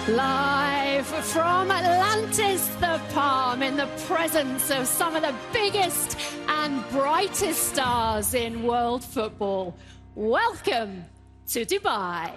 Live from Atlantis, the Palm, in the presence of some of the biggest and brightest stars in world football. Welcome to Dubai.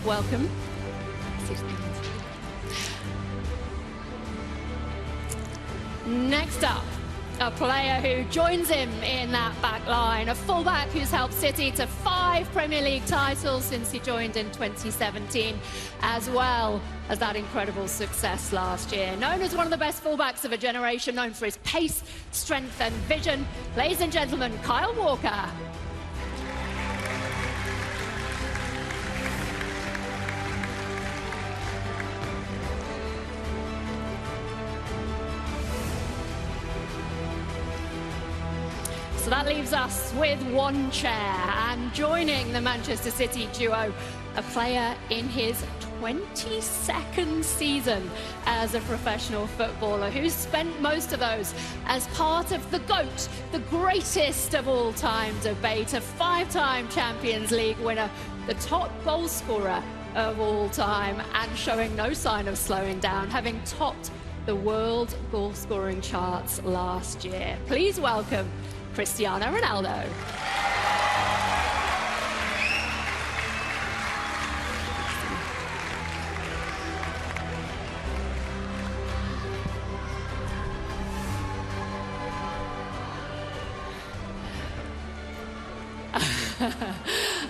Welcome. Next up, a player who joins him in that back line, a fullback who's helped City to 5 Premier League titles since he joined in 2017, as well as that incredible success last year. Known as one of the best fullbacks of a generation, known for his pace, strength and vision, ladies and gentlemen, Kyle Walker. So that leaves us with one chair, and joining the Manchester City duo, a player in his 22nd season as a professional footballer, who's spent most of those as part of the GOAT, the greatest of all time debate, a 5-time Champions League winner, the top goal scorer of all time, and showing no sign of slowing down, having topped the world goal scoring charts last year. Please welcome Cristiano Ronaldo.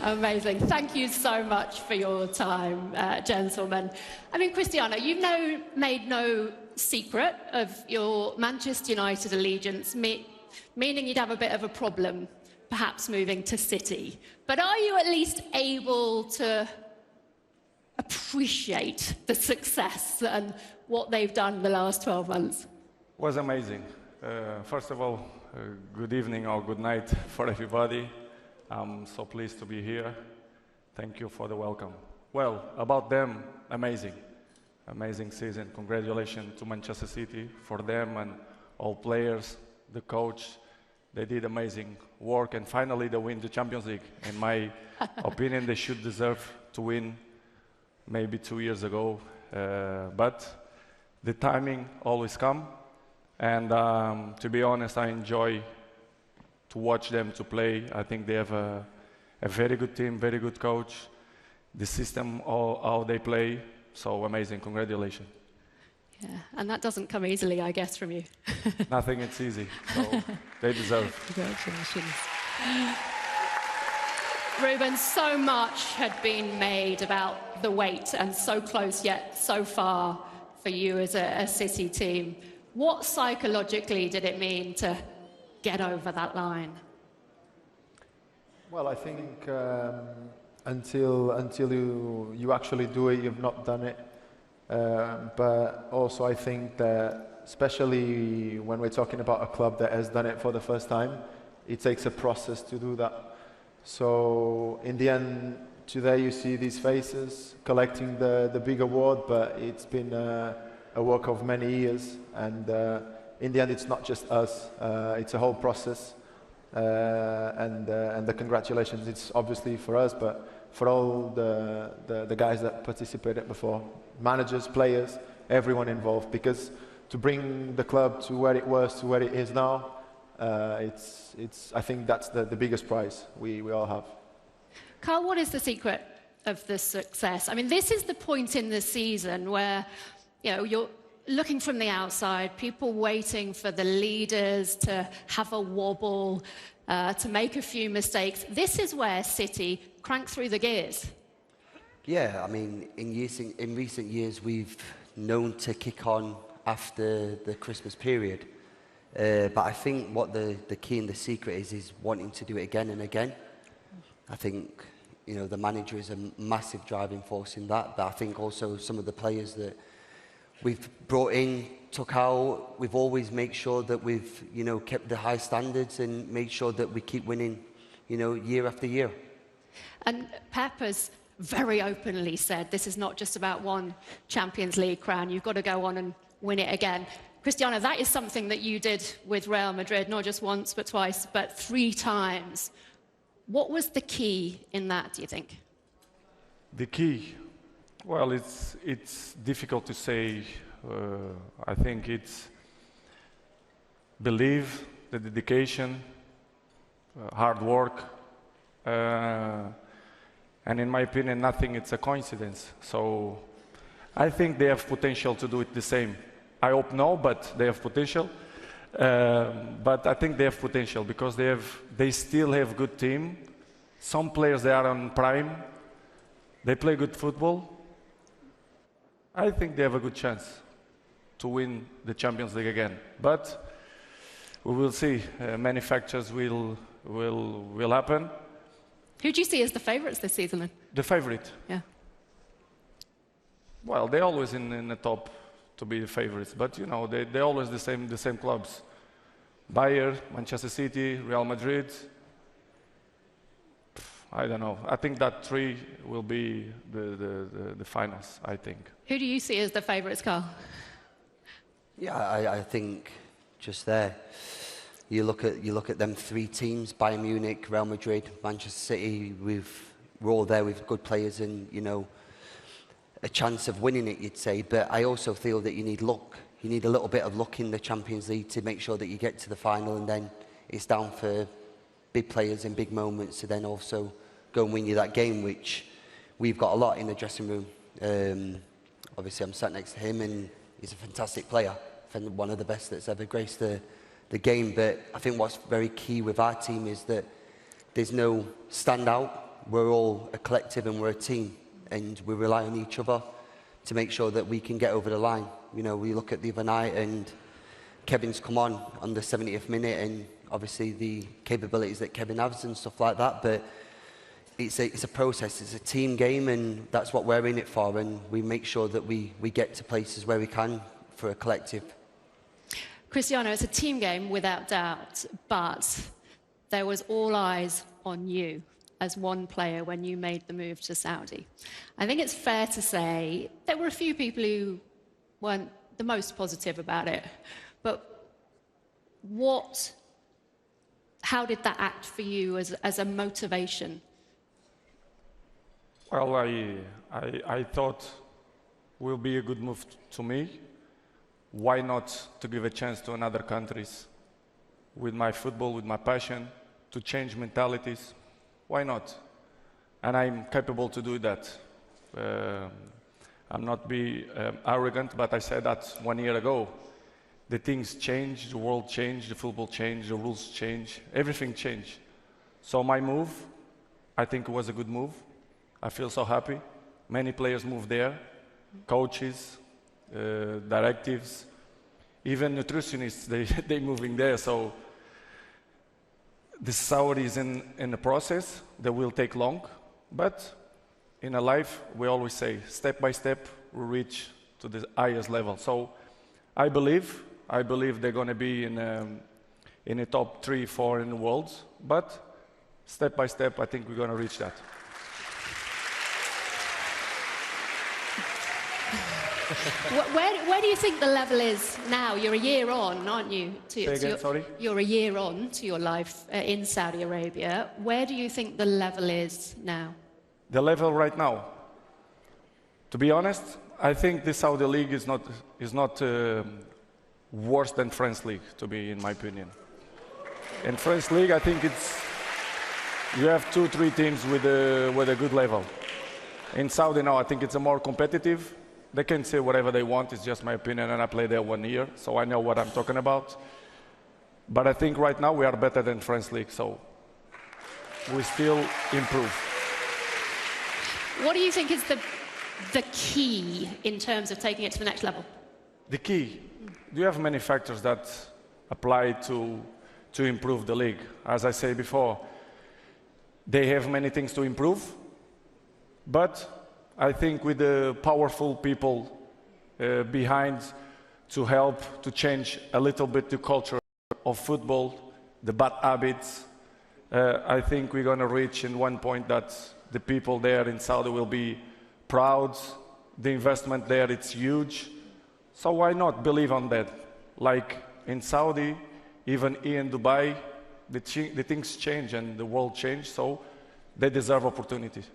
Amazing. Thank you so much for your time, gentlemen. I mean, Cristiano, you've made no secret of your Manchester United allegiance, meaning you'd have a bit of a problem perhaps moving to City. But are you at least able to appreciate the success and what they've done in the last 12 months? Was amazing. First of all, good evening or good night for everybody. I'm so pleased to be here. Thank you for the welcome. Well, about them, amazing. Amazing season. Congratulations to Manchester City, for them and all players, the coach. They did amazing work, and finally they win the Champions League. In my opinion, they should deserve to win maybe 2 years ago. But the timing always comes. And to be honest, I enjoy to watch them to play. I think they have a very good team, very good coach. The system, how they play, so amazing. Congratulations. Yeah, and that doesn't come easily, I guess, from you. Nothing is easy, so they deserve. Congratulations. Ruben, so much had been made about the wait, and so close yet so far for you as a City team. What psychologically did it mean to get over that line? Well, I think until you actually do it, you've not done it. But also I think that, especially when we're talking about a club that has done it for the first time, it takes a process to do that. So in the end, today you see these faces collecting the big award, but it's been a work of many years, and in the end it's not just us, it's a whole process, and the congratulations, it's obviously for us, but for all the guys that participated before, managers, players, everyone involved, because to bring the club to where it was, to where it is now, I think that's the biggest prize we all have. Carl, what is the secret of the success? I mean, this is the point in the season where, you know, you're looking from the outside, people waiting for the leaders to have a wobble, to make a few mistakes. This is where City crank through the gears. Yeah, I mean, in recent years, we've known to kick on after the Christmas period. But I think what the key and the secret is wanting to do it again and again. I think, you know, the manager is a massive driving force in that. But I think also some of the players that we've brought in, took out, we've always made sure that we've, you know, kept the high standards and made sure that we keep winning, you know, year after year. And Pep has very openly said this is not just about one Champions League crown, you've got to go on and win it again. Cristiano, that is something that you did with Real Madrid, not just once, but twice, but 3 times. What was the key in that, do you think? The key? Well, it's difficult to say. I think it's belief, the dedication, hard work, and in my opinion, nothing is a coincidence. So I think they have potential to do it the same. I hope no, but they have potential. But I think they have potential because they still have good team. Some players, they are on prime. They play good football. I think they have a good chance to win the Champions League again. But we will see. Many factors will happen. Who do you see as the favourites this season then? The favourite? Yeah. Well, they're always in the top to be the favourites, but you know, they're always the same clubs. Bayern, Manchester City, Real Madrid. I don't know. I think that 3 will be the finals, I think. Who do you see as the favourites, Carl? Yeah, I think just there, you look at them 3 teams: Bayern Munich, Real Madrid, Manchester City. We're all there with good players and, you know, a chance of winning it, you'd say. But I also feel that you need luck. You need a little bit of luck in the Champions League to make sure that you get to the final, and then it's down for big players in big moments to then also go and win you that game, which we've got a lot in the dressing room. Obviously, I'm sat next to him, and he's a fantastic player, one of the best that's ever graced the game. But I think what's very key with our team is that there's no standout. We're all a collective and we're a team, and we rely on each other to make sure that we can get over the line. You know, we look at the other night and Kevin's come on the 70th minute, and obviously the capabilities that Kevin has and stuff like that, but it's a process, it's a team game, and that's what we're in it for, and we make sure that we get to places where we can for a collective. Cristiano, it's a team game without doubt, but there was all eyes on you as one player when you made the move to Saudi. I think it's fair to say there were a few people who weren't the most positive about it, but how did that act for you as a motivation? Well, I thought it will be a good move to me. Why not to give a chance to another countries with my football, with my passion, to change mentalities? Why not? And I'm capable to do that. I'm not be arrogant, but I said that 1 year ago. The things change, the world changed, the football changed, the rules changed, everything changed. So my move, I think it was a good move. I feel so happy. Many players moved there, coaches, directives, even nutritionists, they moving there. So the Saudi is in the process that will take long, but in a life, we always say, step by step, we reach to the highest level. So I believe they're going to be in the top 3, 4 in the world, but step by step, I think we're going to reach that. Where do you think the level is now? You're a year on, aren't you? Say again, sorry? You're a year on to your life in Saudi Arabia. Where do you think the level is now? The level right now, to be honest, I think the Saudi League is not worse than French League, to be in my opinion. In French League, I think you have 2, 3 teams with a good level. In Saudi now, I think it's a more competitive. They can say whatever they want, it's just my opinion, and I played there 1 year, so I know what I'm talking about. But I think right now we are better than French League, so we still improve. What do you think is the key in terms of taking it to the next level? The key? You have many factors that apply to improve the league. As I said before, they have many things to improve, but I think with the powerful people behind to help to change a little bit the culture of football, the bad habits, I think we're going to reach in one point that the people there in Saudi will be proud. The investment there, it's huge. So why not believe on that? Like in Saudi, even here in Dubai, the things change and the world change, so they deserve opportunities.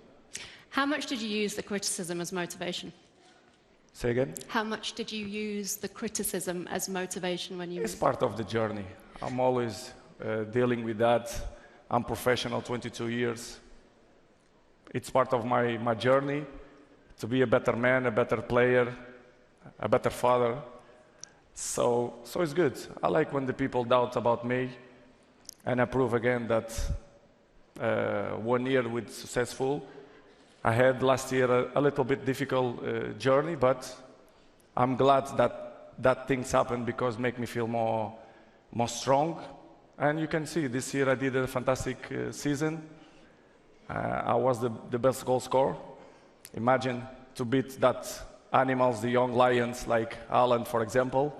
How much did you use the criticism as motivation? Say again? How much did you use the criticism as motivation when you... It's part of the journey. I'm always dealing with that. I'm professional 22 years. It's part of my journey to be a better man, a better player, a better father. So it's good. I like when the people doubt about me, and I prove again that 1 year with successful. I had last year a little bit difficult journey, but I'm glad that things happened because make me feel more strong. And you can see this year I did a fantastic season. I was the best goal scorer. Imagine to beat that animals, the young lions like Alan, for example,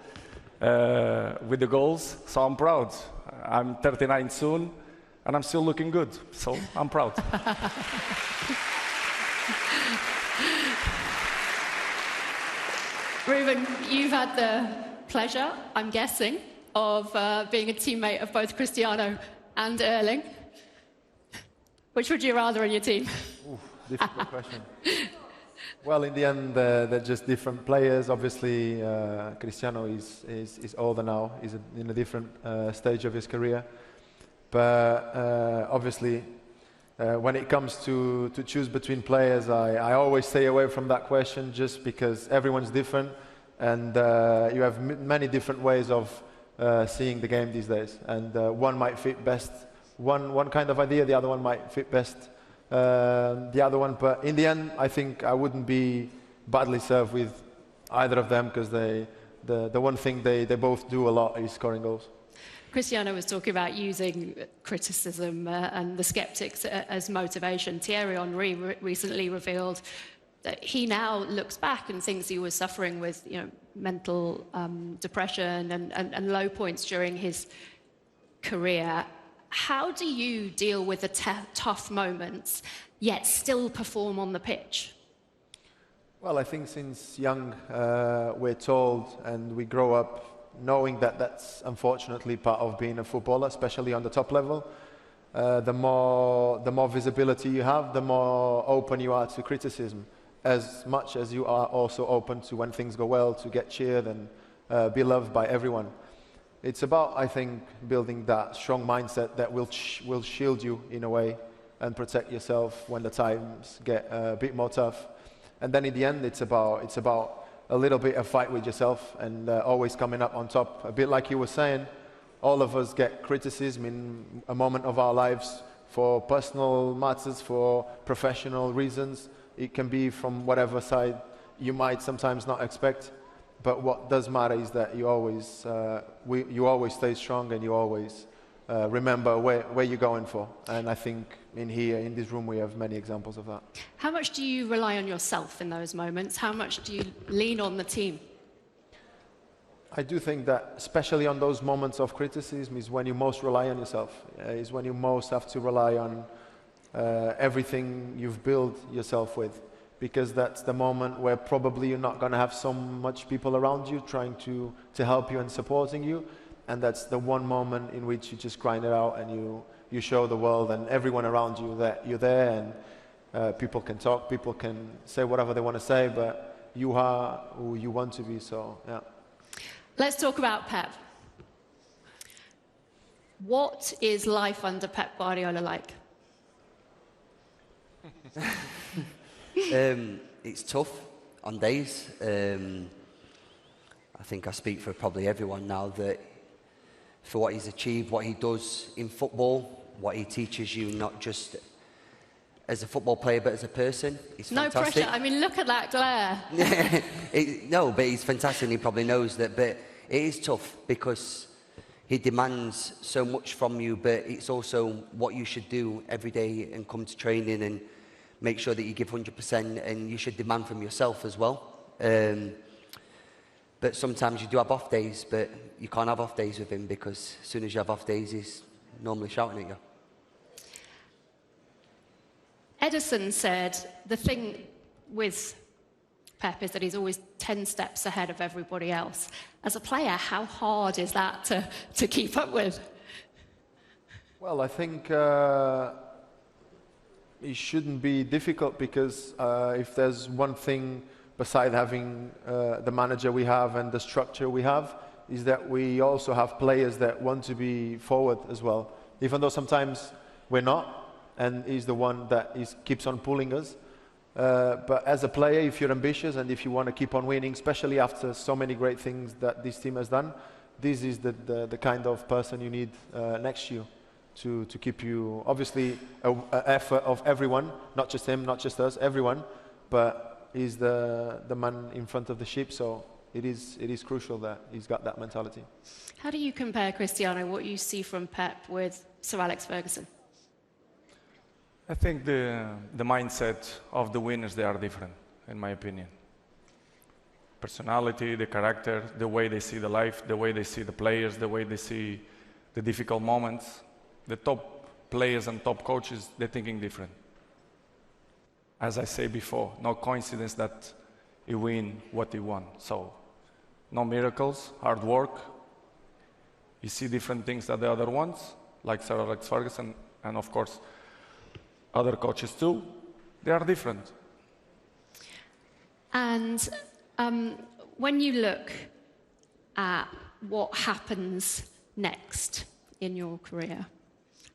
with the goals. So I'm proud. I'm 39 soon, and I'm still looking good. So I'm proud. Ruben, you've had the pleasure, I'm guessing, of being a teammate of both Cristiano and Erling. Which would you rather in your team? Ooh, difficult question. Well, in the end, they're just different players. Obviously, Cristiano is older now. He's in a different stage of his career. But obviously, when it comes to choose between players, I always stay away from that question just because everyone's different and you have many different ways of seeing the game these days. And one might fit best one kind of idea, the other one might fit best the other one. But in the end, I think I wouldn't be badly served with either of them because the one thing they both do a lot is scoring goals. Cristiano was talking about using criticism and the skeptics as motivation. Thierry Henry recently revealed that he now looks back and thinks he was suffering with, mental depression and low points during his career. How do you deal with the tough moments, yet still perform on the pitch? Well, I think since young, we're told and we grow up knowing that that's unfortunately part of being a footballer, especially on the top level. The more visibility you have, the more open you are to criticism, as much as you are also open to, when things go well, to get cheered and be loved by everyone. It's about, I think, building that strong mindset that will shield you in a way and protect yourself when the times get a bit more tough. And then in the end, it's about a little bit of fight with yourself and always coming up on top. A bit like you were saying, all of us get criticism in a moment of our lives for personal matters, for professional reasons. It can be from whatever side you might sometimes not expect. But what does matter is that you always stay strong and you always remember where you're going for. And I think in this room, we have many examples of that. How much do you rely on yourself in those moments? How much do you lean on the team? I do think that, especially on those moments of criticism, is when you most rely on yourself. Is when you most have to rely on everything you've built yourself with. Because that's the moment where probably you're not going to have so much people around you trying to help you and supporting you. And that's the one moment in which you just grind it out and you show the world and everyone around you that you're there, and people can talk, people can say whatever they want to say, but you are who you want to be, so yeah. Let's talk about Pep. What is life under Pep Guardiola like? It's tough on days. I think I speak for probably everyone now that for what he's achieved, what he does in football, what he teaches you, not just as a football player, but as a person. He's fantastic. No pressure. I mean, look at that glare. No, but he's fantastic. He probably knows that. But it is tough because he demands so much from you, but it's also what you should do every day and come to training and make sure that you give 100%, and you should demand from yourself as well. But sometimes you do have off days, but you can't have off days with him because as soon as you have off days, he's normally shouting at you. Edison said the thing with Pep is that he's always 10 steps ahead of everybody else. As a player, how hard is that to keep up with? Well, I think it shouldn't be difficult because if there's one thing beside having the manager we have and the structure we have, is that we also have players that want to be forward as well. Even though sometimes we're not, and he's the one that keeps on pulling us. But as a player, if you're ambitious and if you want to keep on winning, especially after so many great things that this team has done, this is the kind of person you need next to you to keep you, obviously, an effort of everyone, not just him, not just us, everyone, but he's the man in front of the ship, so it is crucial that he's got that mentality. How do you compare, Cristiano, what you see from Pep with Sir Alex Ferguson? I think the mindset of the winners, they are different, in my opinion. Personality, the character, the way they see the life, the way they see the players, the way they see the difficult moments. The top players and top coaches, they're thinking different. As I say before, no coincidence that he win what he won. So, no miracles, hard work. You see different things than the other ones, like Sir Alex Ferguson, and of course, other coaches too. They are different. And when you look at what happens next in your career,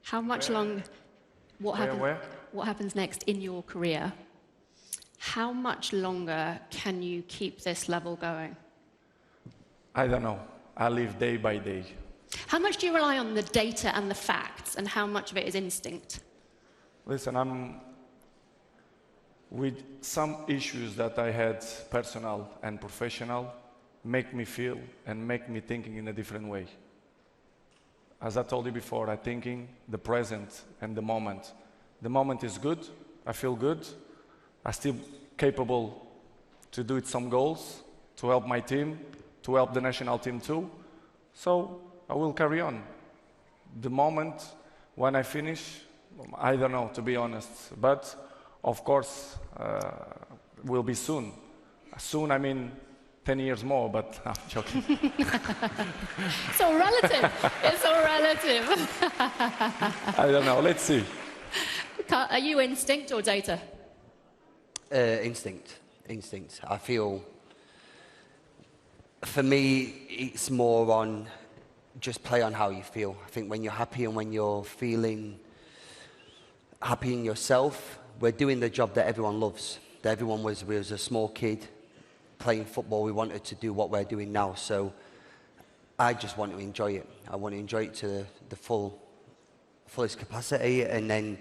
how much longer? What happens next in your career? How much longer can you keep this level going? I don't know. I live day by day. How much do you rely on the data and the facts, and how much of it is instinct? Listen, with some issues that I had, personal and professional, make me feel and make me thinking in a different way. As I told you before, I'm thinking the present and the moment. The moment is good, I feel good, I'm still capable to do some goals, to help my team, to help the national team too. So I will carry on. The moment when I finish, I don't know, to be honest. But of course, will be soon. Soon, I mean 10 years more, but I'm joking. It's all relative. It's all relative. I don't know, let's see. Are you instinct or data? Instinct. I feel, for me, it's more on just play on how you feel. I think when you're happy and when you're feeling happy in yourself, we're doing the job that everyone loves. That everyone was a small kid playing football. We wanted to do what we're doing now. So I just want to enjoy it. I want to enjoy it to the fullest capacity, and then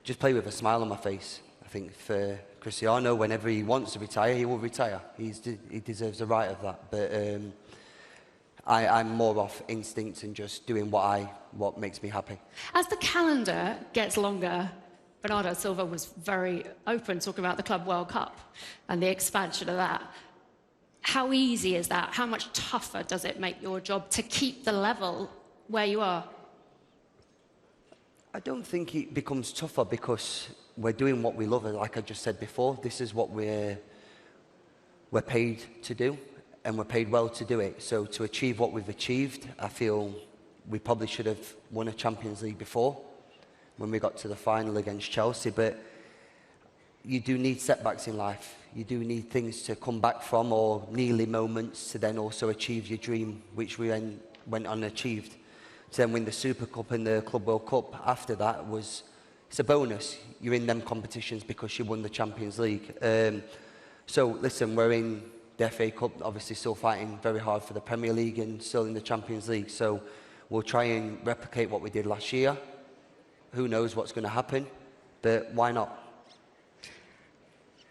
just play with a smile on my face. I think for Cristiano, whenever he wants to retire, he will retire. He deserves the right of that. But I'm more off instinct and just doing what makes me happy. As the calendar gets longer, Bernardo Silva was very open talking about the Club World Cup and the expansion of that. How easy is that? How much tougher does it make your job to keep the level where you are? I don't think it becomes tougher because we're doing what we love. And like I just said before, this is what we're paid to do, and we're paid well to do it. So to achieve what we've achieved, I feel we probably should have won a Champions League before when we got to the final against Chelsea. But you do need setbacks in life. You do need things to come back from, or nearly moments to then also achieve your dream, which we then went on and achieved. To then win the Super Cup and the Club World Cup after that it's a bonus. You're in them competitions because you won the Champions League. So listen, we're in the FA Cup, obviously still fighting very hard for the Premier League and still in the Champions League. So we'll try and replicate what we did last year. Who knows what's going to happen, but why not?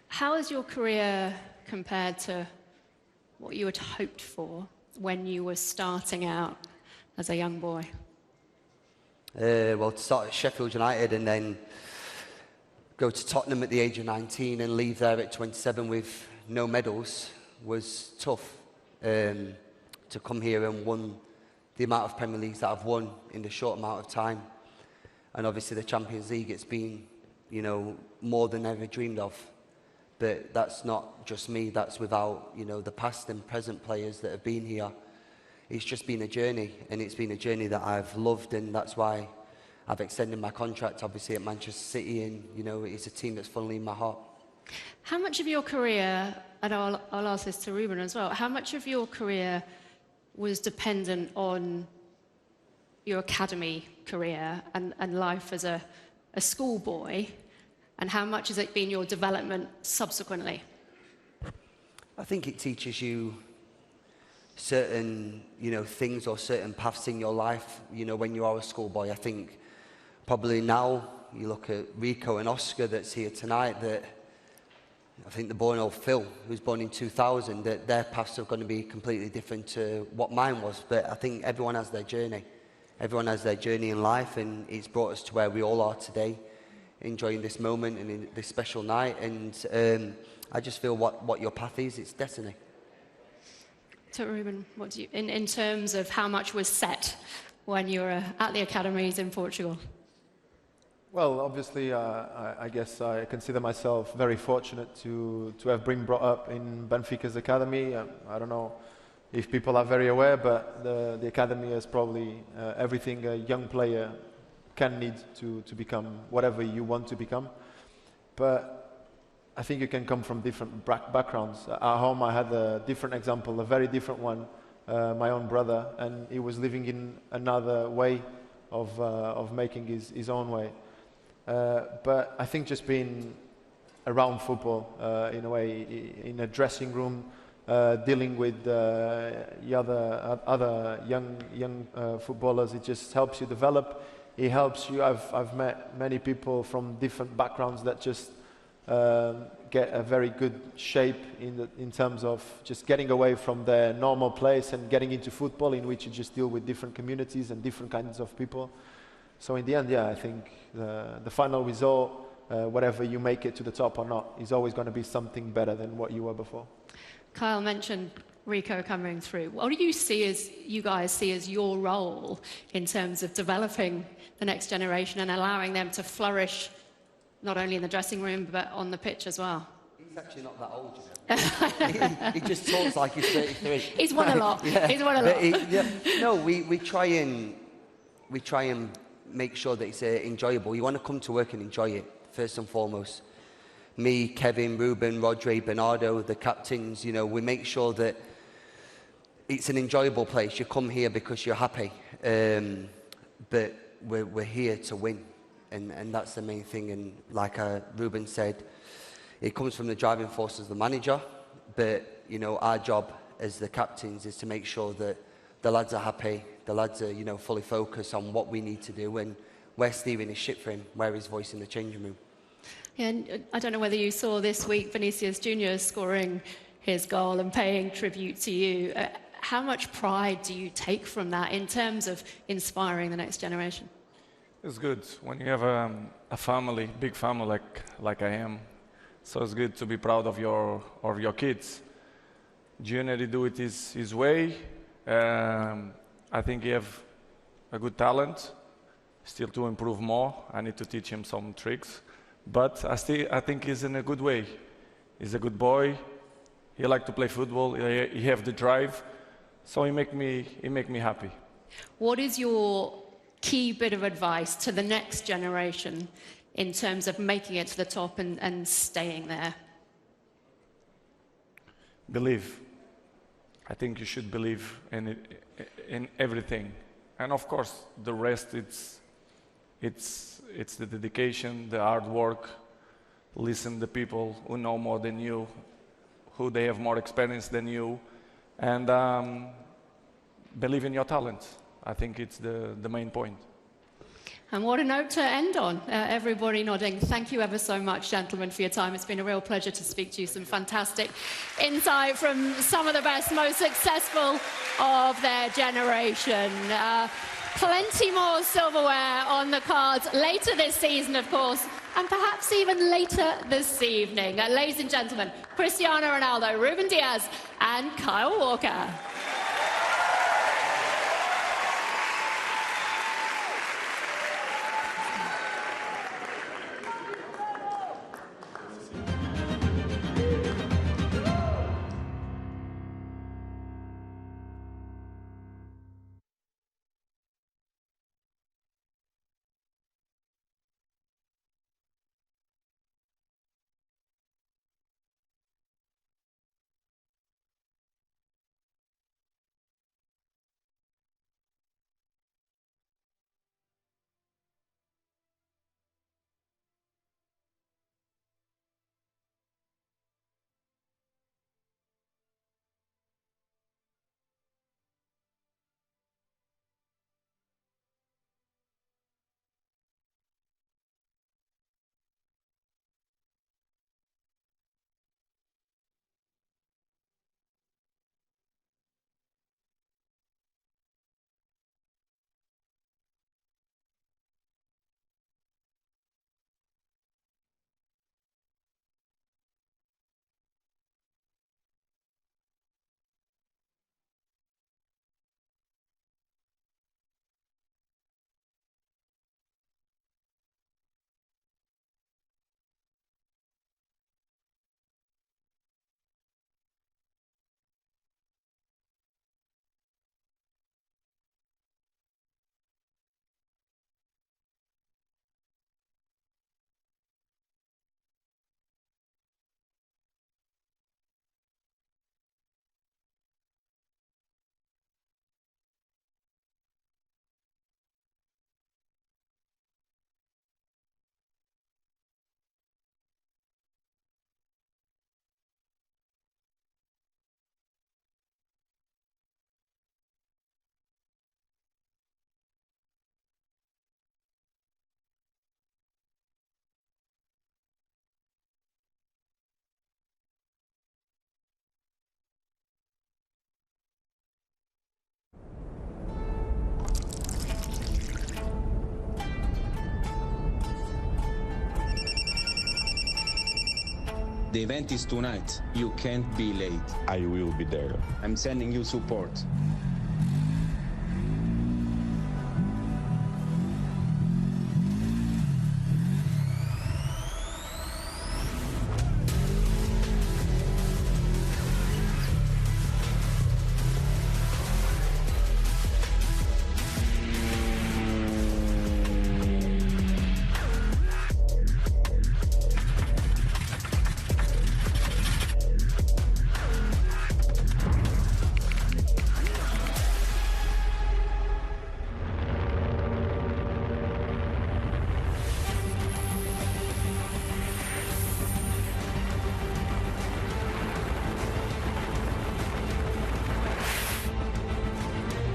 How has your career compared to what you had hoped for when you were starting out as a young boy? Well, to start at Sheffield United and then go to Tottenham at the age of 19 and leave there at 27 with no medals was tough. To come here and won the amount of Premier Leagues that I've won in the short amount of time. And obviously the Champions League, it's been, more than ever dreamed of. But that's not just me, that's without, the past and present players that have been here. It's just been a journey, and it's been a journey that I've loved, and that's why I've extended my contract, obviously, at Manchester City, and, it's a team that's funnily in my heart. How much of your career, and I'll ask this to Ruben as well, how much of your career was dependent on your academy career and life as a schoolboy, and how much has it been your development subsequently? I think it teaches you certain, things or certain paths in your life, when you are a schoolboy. I think probably now, you look at Rico and Oscar that's here tonight, that I think the boy old Phil, who's born in 2000, that their paths are going to be completely different to what mine was. But I think everyone has their journey. Everyone has their journey in life, and it's brought us to where we all are today, enjoying this moment and in this special night. And I just feel what your path is, it's destiny. So Ruben, what do you, in terms of how much was set when you were at the academies in Portugal? Well, obviously, I guess I consider myself very fortunate to have been brought up in Benfica's academy. I don't know if people are very aware, but the academy is probably everything a young player can need to become whatever you want to become. But I think you can come from different backgrounds. At home, I had a different example, a very different one, my own brother, and he was living in another way of making his own way. But I think just being around football, in a way, in a dressing room, dealing with the other young footballers, it just helps you develop. It helps you. I've met many people from different backgrounds that just get a very good shape in terms of just getting away from their normal place and getting into football, in which you just deal with different communities and different kinds of people. So in the end, yeah, I think the final result, whatever you make it to the top or not, is always going to be something better than what you were before. Kyle mentioned Rico coming through. What do you guys see as your role in terms of developing the next generation and allowing them to flourish not only in the dressing room but on the pitch as well? He's actually not that old, you know. he just talks like he's 33. He's won a lot. Yeah. He's won a lot. No, we try and make sure that it's enjoyable. You want to come to work and enjoy it, first and foremost. Me, Kevin, Ruben, Rodri, Bernardo, the captains, you know, we make sure that it's an enjoyable place. You come here because you're happy, but we're here to win, and that's the main thing. And like Ruben said, it comes from the driving force as the manager, but you know, our job as the captains is to make sure that the lads are happy, the lads are, you know, fully focused on what we need to do, and we're steering his ship for him, we're his voice in the changing room. Yeah, and I don't know whether you saw this week Vinicius Junior scoring his goal and paying tribute to you. How much pride do you take from that in terms of inspiring the next generation? It's good when you have a family, big family like I am. So it's good to be proud of your kids. Junior do it his way. I think he have a good talent. Still to improve more. I need to teach him some tricks. But I think he's in a good way. He's a good boy. He like to play football. He have the drive. So he make me happy. What is your key bit of advice to the next generation in terms of making it to the top and staying there? Believe. I think you should believe in everything. And of course, the rest, it's the dedication, the hard work, listen to people who know more than you, who they have more experience than you, and believe in your talent. I think it's the main point. And what a note to end on. Everybody nodding. Thank you ever so much, gentlemen, for your time. It's been a real pleasure to speak to you. Some fantastic insight from some of the best, most successful of their generation. Plenty more silverware on the cards later this season, of course, and perhaps even later this evening. Ladies and gentlemen, Cristiano Ronaldo, Ruben Diaz, and Kyle Walker. The event is tonight. You can't be late. I will be there. I'm sending you support.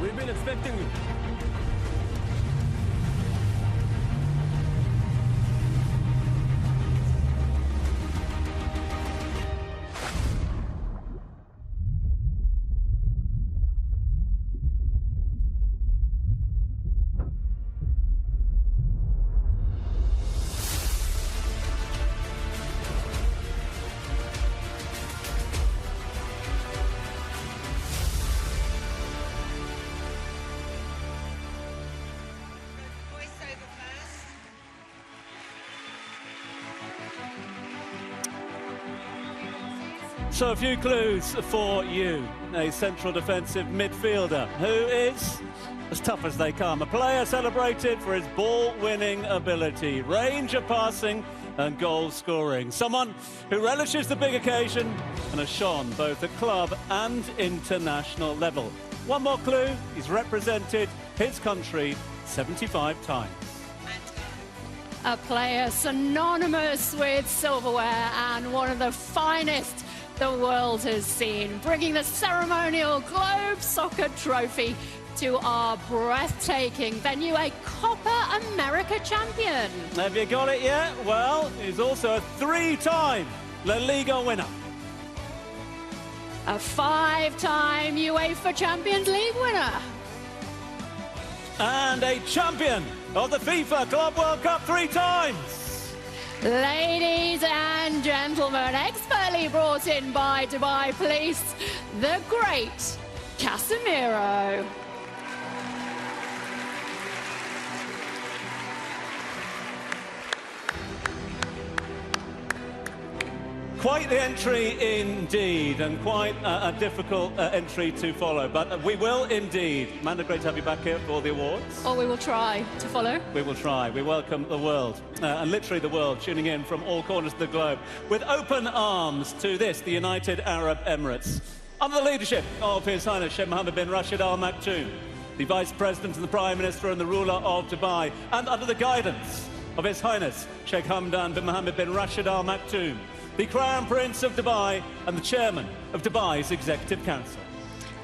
We've been expecting you. So a few clues for you. A central defensive midfielder who is as tough as they come. A player celebrated for his ball-winning ability, range of passing and goal scoring. Someone who relishes the big occasion and has shone both at club and international level. One more clue, he's represented his country 75 times. A player synonymous with silverware and one of the finest the world has seen, bringing the ceremonial Globe Soccer Trophy to our breathtaking venue, a Copa America champion. Have you got it yet? Well, he's also a three-time La Liga winner. A five-time UEFA Champions League winner. And a champion of the FIFA Club World Cup 3 times. Ladies and gentlemen, expertly brought in by Dubai Police, the great Casemiro. Quite the entry indeed, and quite a difficult entry to follow, but we will indeed. Amanda, great to have you back here for the awards. Or we will try to follow. We will try. We welcome the world, and literally the world, tuning in from all corners of the globe, with open arms to this, the United Arab Emirates. Under the leadership of His Highness Sheikh Mohammed bin Rashid Al Maktoum, the Vice President and the Prime Minister and the ruler of Dubai, and under the guidance of His Highness Sheikh Hamdan bin Mohammed bin Rashid Al Maktoum, the Crown Prince of Dubai and the Chairman of Dubai's Executive Council.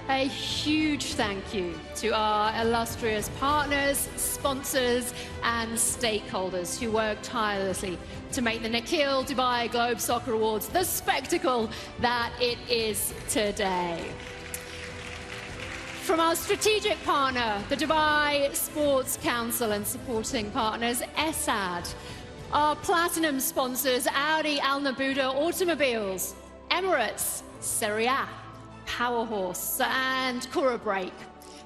A huge thank you to our illustrious partners, sponsors and stakeholders who worked tirelessly to make the Nikhil Dubai Globe Soccer Awards the spectacle that it is today. From our strategic partner, the Dubai Sports Council, and supporting partners, Esad, our platinum sponsors, Audi Al Nabuda Automobiles, Emirates, Serie A, Powerhorse and Cura Brake.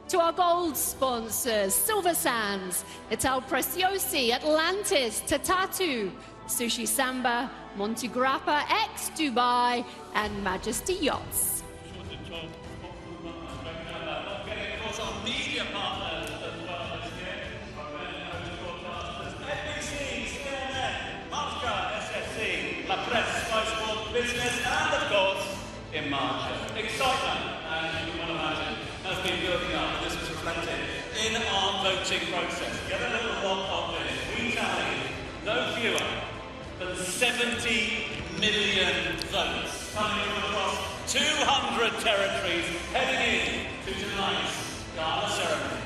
To our gold sponsors, Silver Sands, Ital Preciosi, Atlantis, Tatatu, Sushi Samba, Montegrappa, X Dubai and Majesty Yachts. Business and, of course, in March. Excitement, as you can imagine, has been building up. This was reflected in our voting process. Get a little lot of this. We tallied no fewer than 70 million votes coming from across 200 territories heading in to tonight's gala ceremony.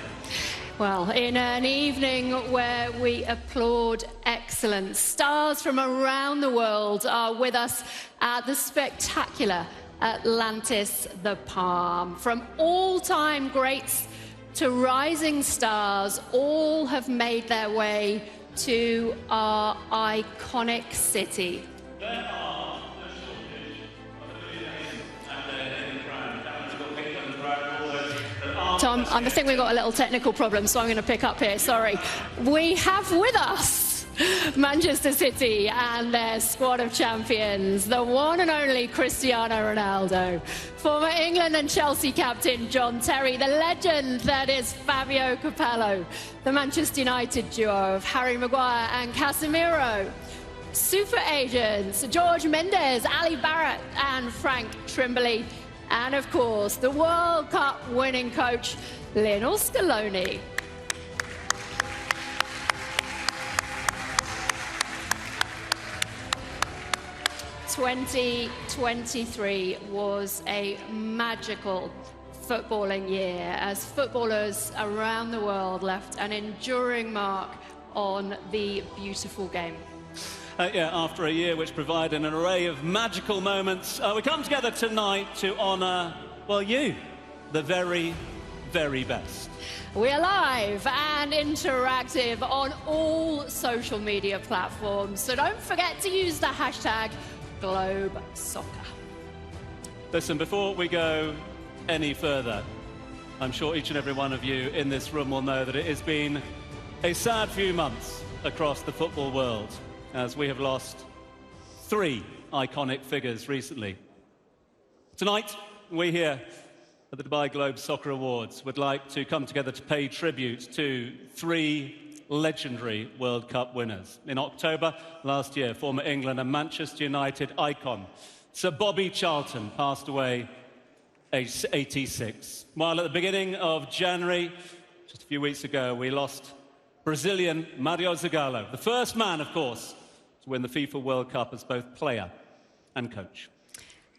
Well, in an evening where we applaud excellence, stars from around the world are with us at the spectacular Atlantis the Palm. From all-time greats to rising stars, all have made their way to our iconic city. There are the Tom, I think we've got a little technical problem, so I'm going to pick up here. Sorry. We have with us Manchester City and their squad of champions, the one and only Cristiano Ronaldo, former England and Chelsea captain John Terry, the legend that is Fabio Capello, the Manchester United duo of Harry Maguire and Casemiro, super agents George Mendes, Ali Barrett and Frank Trimbley, and of course the World Cup winning coach Lionel Scaloni. 2023 was a magical footballing year as footballers around the world left an enduring mark on the beautiful game. Yeah, after a year which provided an array of magical moments, we come together tonight to honour, well, you, the very, very best. We're live and interactive on all social media platforms, so don't forget to use the hashtag #GlobeSoccer. Listen, before we go any further, I'm sure each and every one of you in this room will know that it has been a sad few months across the football world, as we have lost 3 iconic figures recently. Tonight, we here at the Dubai Globe Soccer Awards would like to come together to pay tribute to 3 legendary World Cup winners. In October last year, former England and Manchester United icon Sir Bobby Charlton passed away aged 86. While at the beginning of January, just a few weeks ago, we lost Brazilian Mario Zagallo, the first man, of course, to win the FIFA World Cup as both player and coach.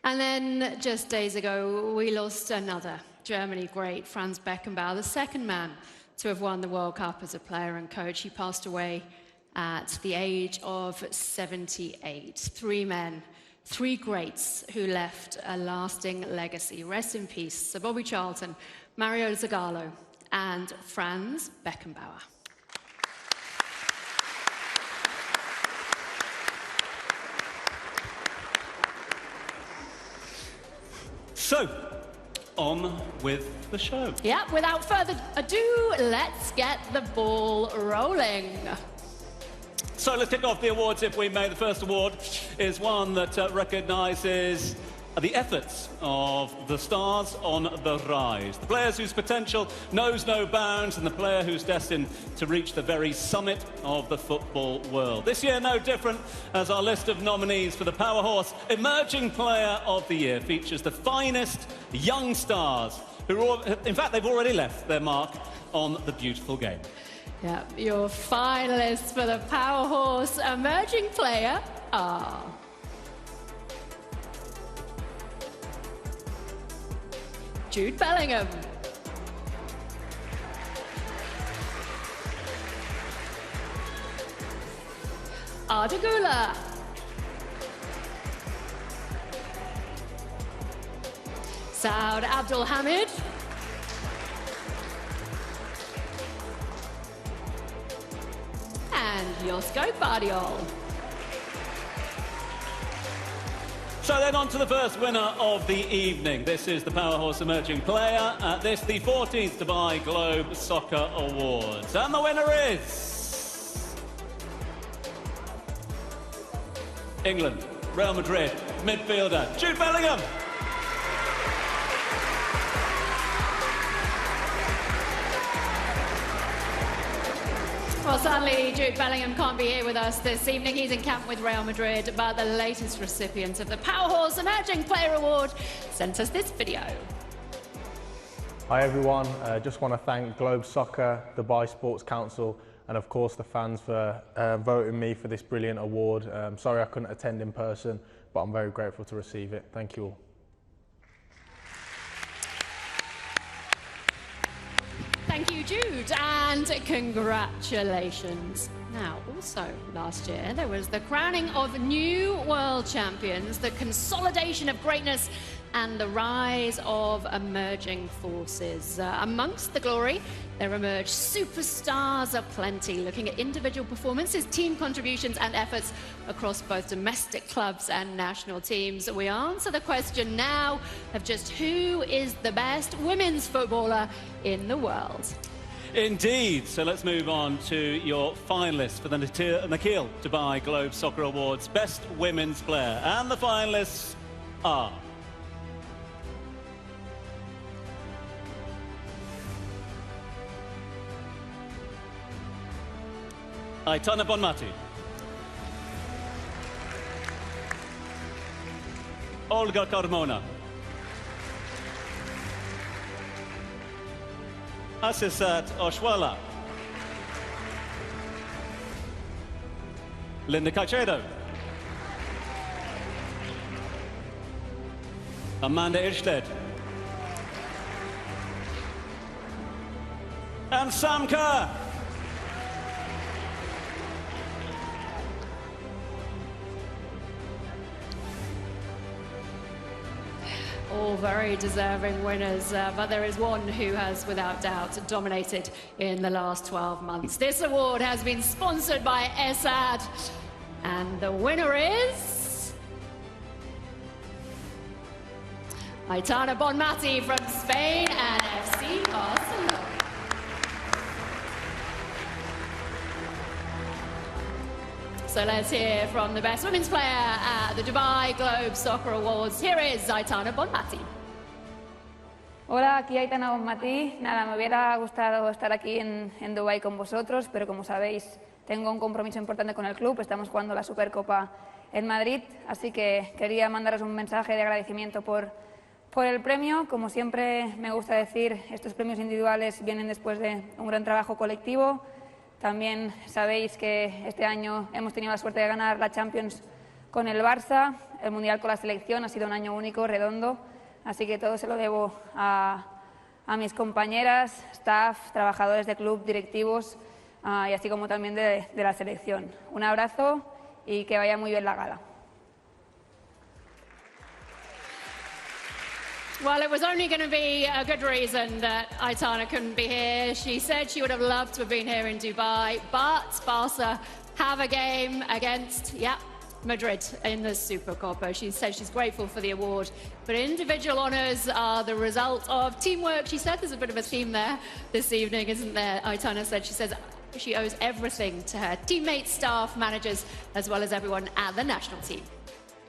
And then just days ago, we lost another Germany great, Franz Beckenbauer, the second man to have won the World Cup as a player and coach. He passed away at the age of 78. 3 men, 3 greats who left a lasting legacy. Rest in peace, Sir Bobby Charlton, Mario Zagallo, and Franz Beckenbauer. So, on with the show. Yeah, without further ado, let's get the ball rolling. So let's kick off the awards, if we may. The first award is one that recognises the efforts of the stars on the rise. The players whose potential knows no bounds, and the player who's destined to reach the very summit of the football world. This year, no different, as our list of nominees for the Powerhorse Emerging Player of the Year features the finest young stars who, in fact, they've already left their mark on the beautiful game. Yeah, your finalists for the Powerhorse Emerging Player are Jude Bellingham, Arda Güler, Saud Abdulhamid, and Josko Gvardiol. So then on to the first winner of the evening. This is the Powerhorse Emerging Player at this, the 14th Dubai Globe Soccer Awards. And the winner is England, Real Madrid, midfielder Jude Bellingham. Well, sadly, Jude Bellingham can't be here with us this evening. He's in camp with Real Madrid, but the latest recipient of the Powerhorse Emerging Player Award sent us this video. Hi everyone, just want to thank Globe Soccer, Dubai Sports Council, and of course the fans for voting me for this brilliant award. Sorry I couldn't attend in person, but I'm very grateful to receive it. Thank you all. Thank you, Jude, and congratulations. Now, also last year, there was the crowning of new world champions, the consolidation of greatness and the rise of emerging forces. Amongst the glory, there emerge superstars aplenty, looking at individual performances, team contributions and efforts across both domestic clubs and national teams. We answer the question now of just who is the best women's footballer in the world. Indeed. So let's move on to your finalists for the Nakheel Dubai Globe Soccer Awards Best Women's Player. And the finalists are... Aitana Bonmati, Olga Carmona, Asisat Oshwala, Linda Caicedo, Amanda Irstedt, and Sam Kerr. All very deserving winners, but there is one who has, without doubt, dominated in the last 12 months. This award has been sponsored by Esad, and the winner is... Aitana Bonmati from Spain and FC Barcelona. So let's hear from the best women's player at the Dubai Globe Soccer Awards. Here is Aitana Bonmati. Hola, aquí Aitana Bonmati. Nada, me hubiera gustado estar aquí en Dubái con vosotros, pero como sabéis, tengo un compromiso importante con el club. Estamos jugando la Supercopa en Madrid, así que quería mandaros un mensaje de agradecimiento por el premio. Como siempre me gusta decir, estos premios individuales vienen después de un gran trabajo colectivo. También sabéis que este año hemos tenido la suerte de ganar la Champions con el Barça, el Mundial con la selección, ha sido un año único, redondo, así que todo se lo debo a mis compañeras, staff, trabajadores de club, directivos y así como también de la selección. Un abrazo y que vaya muy bien la gala. Well, it was only going to be a good reason that Aitana couldn't be here. She said she would have loved to have been here in Dubai, but Barca have a game against, Madrid in the Supercopa. She said she's grateful for the award, but individual honours are the result of teamwork. She said there's a bit of a theme there this evening, isn't there? Aitana said she says she owes everything to her teammates, staff, managers, as well as everyone at the national team.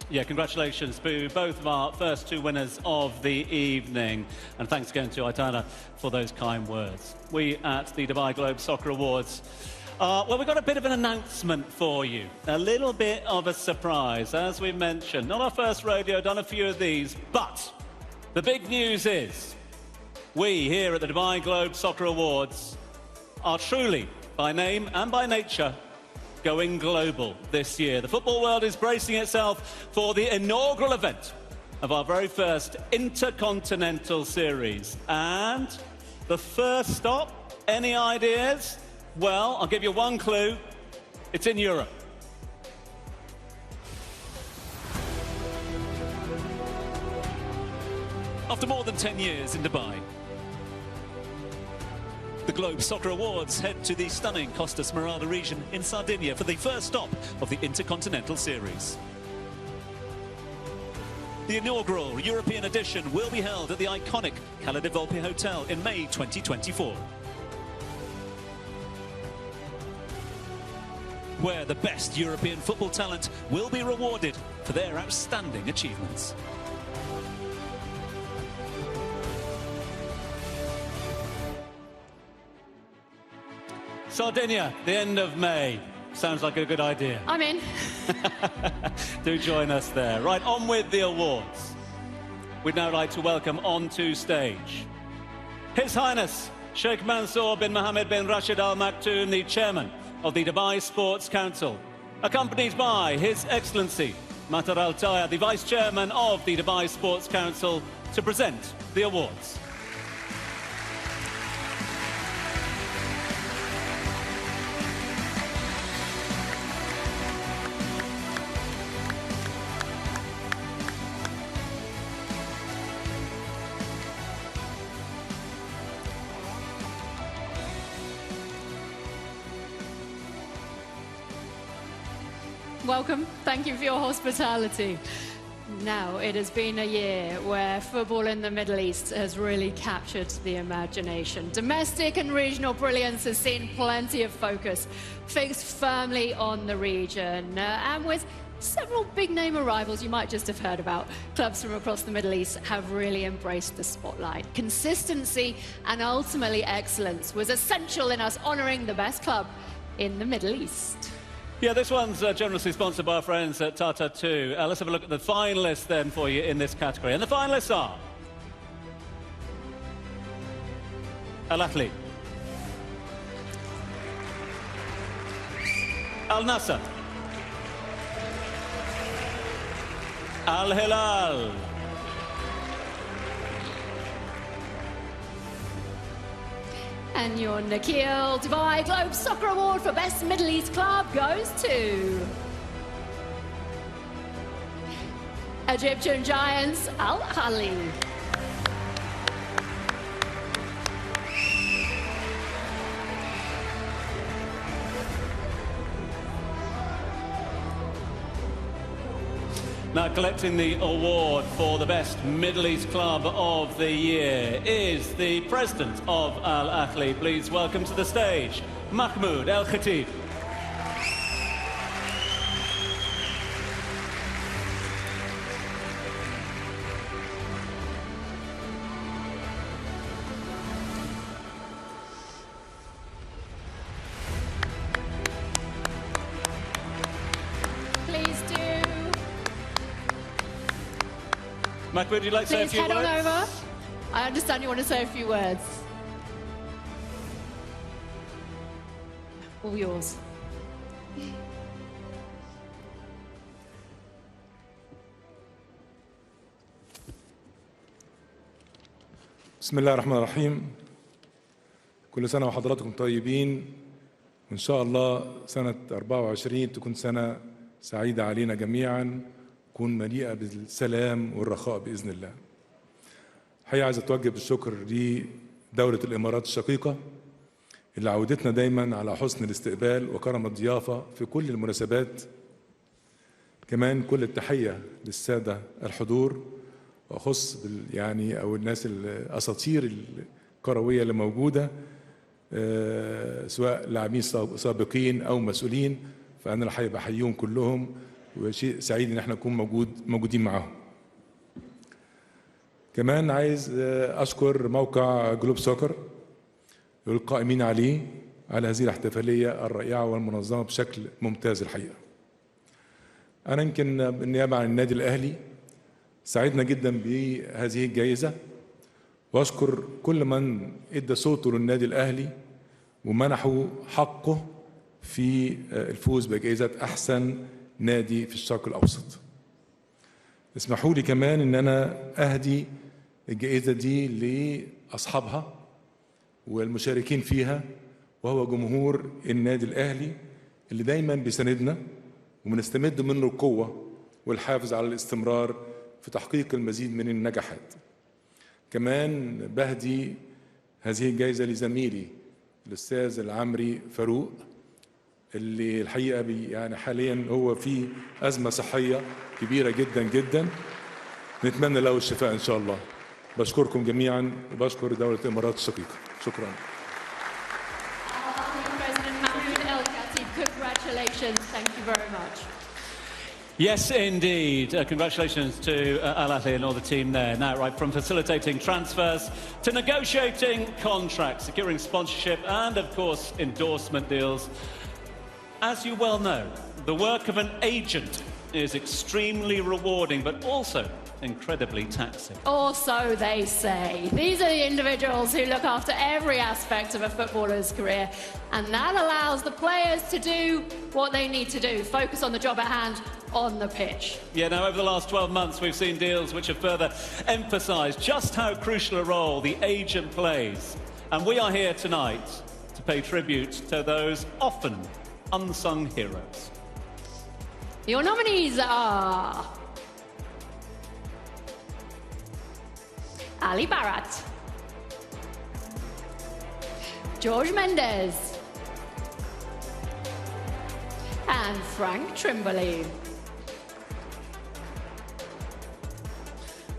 Yeah, congratulations to both of our first two winners of the evening. And thanks again to Aitana for those kind words. We at the Dubai Globe Soccer Awards, well, we've got a bit of an announcement for you. A little bit of a surprise, as we mentioned. Not our first rodeo, done a few of these, but the big news is we here at the Dubai Globe Soccer Awards are truly, by name and by nature, going global this year. The football world is bracing itself for the inaugural event of our very first Intercontinental Series. And the first stop, any ideas? Well, I'll give you one clue. It's in Europe. After more than 10 years in Dubai, the Globe Soccer Awards head to the stunning Costa Smeralda region in Sardinia for the first stop of the Intercontinental Series. The inaugural European edition will be held at the iconic Cala de Volpe Hotel in May 2024, where the best European football talent will be rewarded for their outstanding achievements. Sardinia, the end of May. Sounds like a good idea. I'm in. Do join us there. Right, on with the awards. We'd now like to welcome onto stage His Highness Sheikh Mansour bin Mohammed bin Rashid Al Maktoum, the chairman of the Dubai Sports Council, accompanied by His Excellency Matar Al Taya, the vice chairman of the Dubai Sports Council, to present the awards. Welcome. Thank you for your hospitality. Now, it has been a year where football in the Middle East has really captured the imagination. Domestic and regional brilliance has seen plenty of focus fixed firmly on the region. And with several big-name arrivals you might just have heard about, clubs from across the Middle East have really embraced the spotlight. Consistency and ultimately excellence was essential in us honouring the best club in the Middle East. Yeah, this one's generously sponsored by our friends at Tata 2. Let's have a look at the finalists then for you in this category. And the finalists are Al Ahly, Al Nassr, Al Hilal, And your Nakheel Dubai Globe Soccer Award for Best Middle East Club goes to Egyptian Giants Al Ahly. Now, collecting the award for the best Middle East club of the year is the president of Al Ahly. Please welcome to the stage, Mahmoud El Khatib. Please do. Mahmoud, would you like to say a Please few head words? on over. I understand you want to say a few words. All yours. بسم الله الرحمن الرحيم. كل سنة وحضراتكم طيبين، وإن شاء الله سنة 24 تكون سنة سعيدة علينا جميعاً، تكون مليئة بالسلام والرخاء بإذن الله. الحقيقة عايز أتوجه بالشكر لدولة الإمارات الشقيقة اللي عودتنا دايماً على حسن الاستقبال وكرم الضيافة في كل المناسبات. كمان كل التحية للسادة الحضور، وأخص أو الناس الأساطير الكروية اللي موجودة، سواء لاعبين سابقين أو مسؤولين، فأنا الحقيقة بحييهم كلهم، وشيء سعيد إن احنا نكون موجودين معاهم. كمان عايز أشكر موقع جلوب سوكر والقائمين عليه على هذه الاحتفالية الرائعة والمنظمة بشكل ممتاز الحقيقة. أنا يمكن بالنيابة عن النادي الأهلي سعدنا جدا بهذه الجائزة، وأشكر كل من ادى صوته للنادي الأهلي ومنحوا حقه في الفوز بجائزة أحسن نادي في الشرق الأوسط. اسمحوا لي كمان إن أنا أهدي الجائزة دي لأصحابها والمشاركين فيها، وهو جمهور النادي الأهلي اللي دايما بيساندنا وبنستمد منه القوة والحافز على الاستمرار في تحقيق المزيد من النجاحات. كمان بهدي هذه الجائزة لزميلي الأستاذ العمري فاروق، اللي الحقيقة يعني حاليا هو في أزمة صحية كبيرة جدا جدا، نتمنى له الشفاء إن شاء الله. بشكركم جميعا وبشكر دولة الإمارات الشقيقة. شكرا. President Mahmoud El Khatib, congratulations. Thank you very much. Yes, indeed. Congratulations to Al Ahly and all the team there. Now, right from facilitating transfers to negotiating contracts, securing sponsorship and, of course, endorsement deals. As you well know, the work of an agent is extremely rewarding, but also incredibly taxing. Or so they say. These are the individuals who look after every aspect of a footballer's career, and that allows the players to do what they need to do, focus on the job at hand on the pitch. Yeah, now over the last 12 months we've seen deals which have further emphasised just how crucial a role the agent plays. And we are here tonight to pay tribute to those often unsung heroes. Your nominees are Ali Barat, George Mendes, and Frank Trimberley.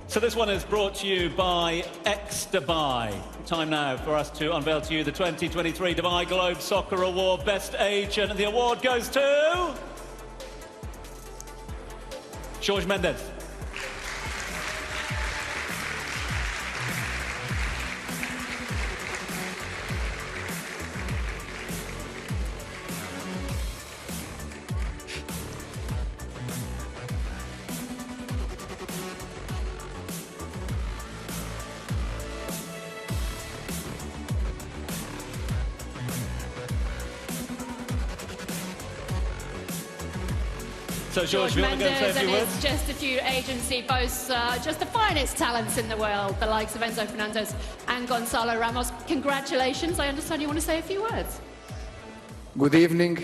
So this one is brought to you by X-Dubai. Time now for us to unveil to you the 2023 Dubai Globe Soccer Award Best Agent. And the award goes to Jorge Mendes. So, George, you want to go and say a few words? It's just a few agency boasts, just the finest talents in the world, the likes of Enzo Fernandez and Gonzalo Ramos. Congratulations. I understand you want to say a few words. Good evening.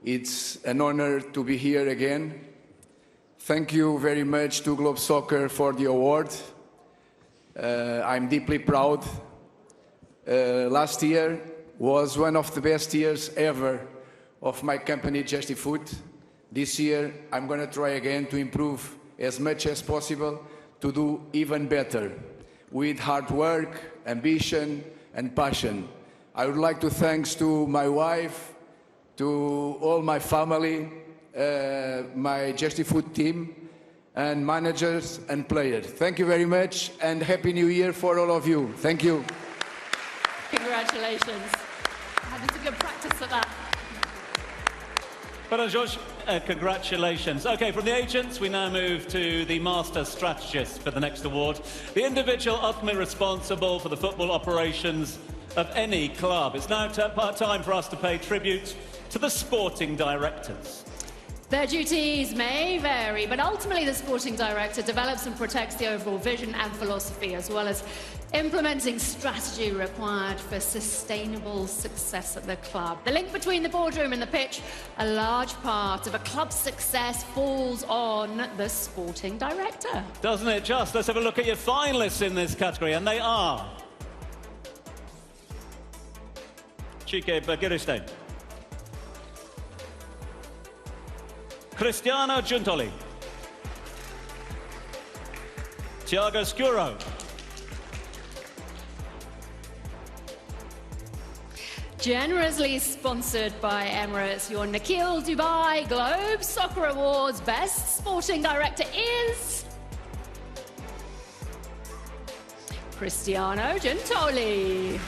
It's an honor to be here again. Thank you very much to Globe Soccer for the award. I'm deeply proud. Last year was one of the best years ever of my company, Just Foot. This year, I'm going to try again to improve as much as possible to do even better with hard work, ambition, and passion. I would like to thank to my wife, to all my family, my Just Foot team, and managers and players. Thank you very much, and Happy New Year for all of you. Thank you. Congratulations. Having some good practice at that. Well, George, congratulations. OK, from the agents, we now move to the master strategist for the next award, the individual ultimately responsible for the football operations of any club. It's now time for us to pay tribute to the sporting directors. Their duties may vary, but ultimately the sporting director develops and protects the overall vision and philosophy, as well as implementing strategy required for sustainable success at the club. The link between the boardroom and the pitch, a large part of a club's success falls on the sporting director. Doesn't it just? Let's have a look at your finalists in this category, and they are Chike Bagirstein, Cristiano Giuntoli, Thiago Scuro, Generously sponsored by Emirates, your Nikhil Dubai Globe Soccer Awards Best Sporting Director is Cristiano Giuntoli.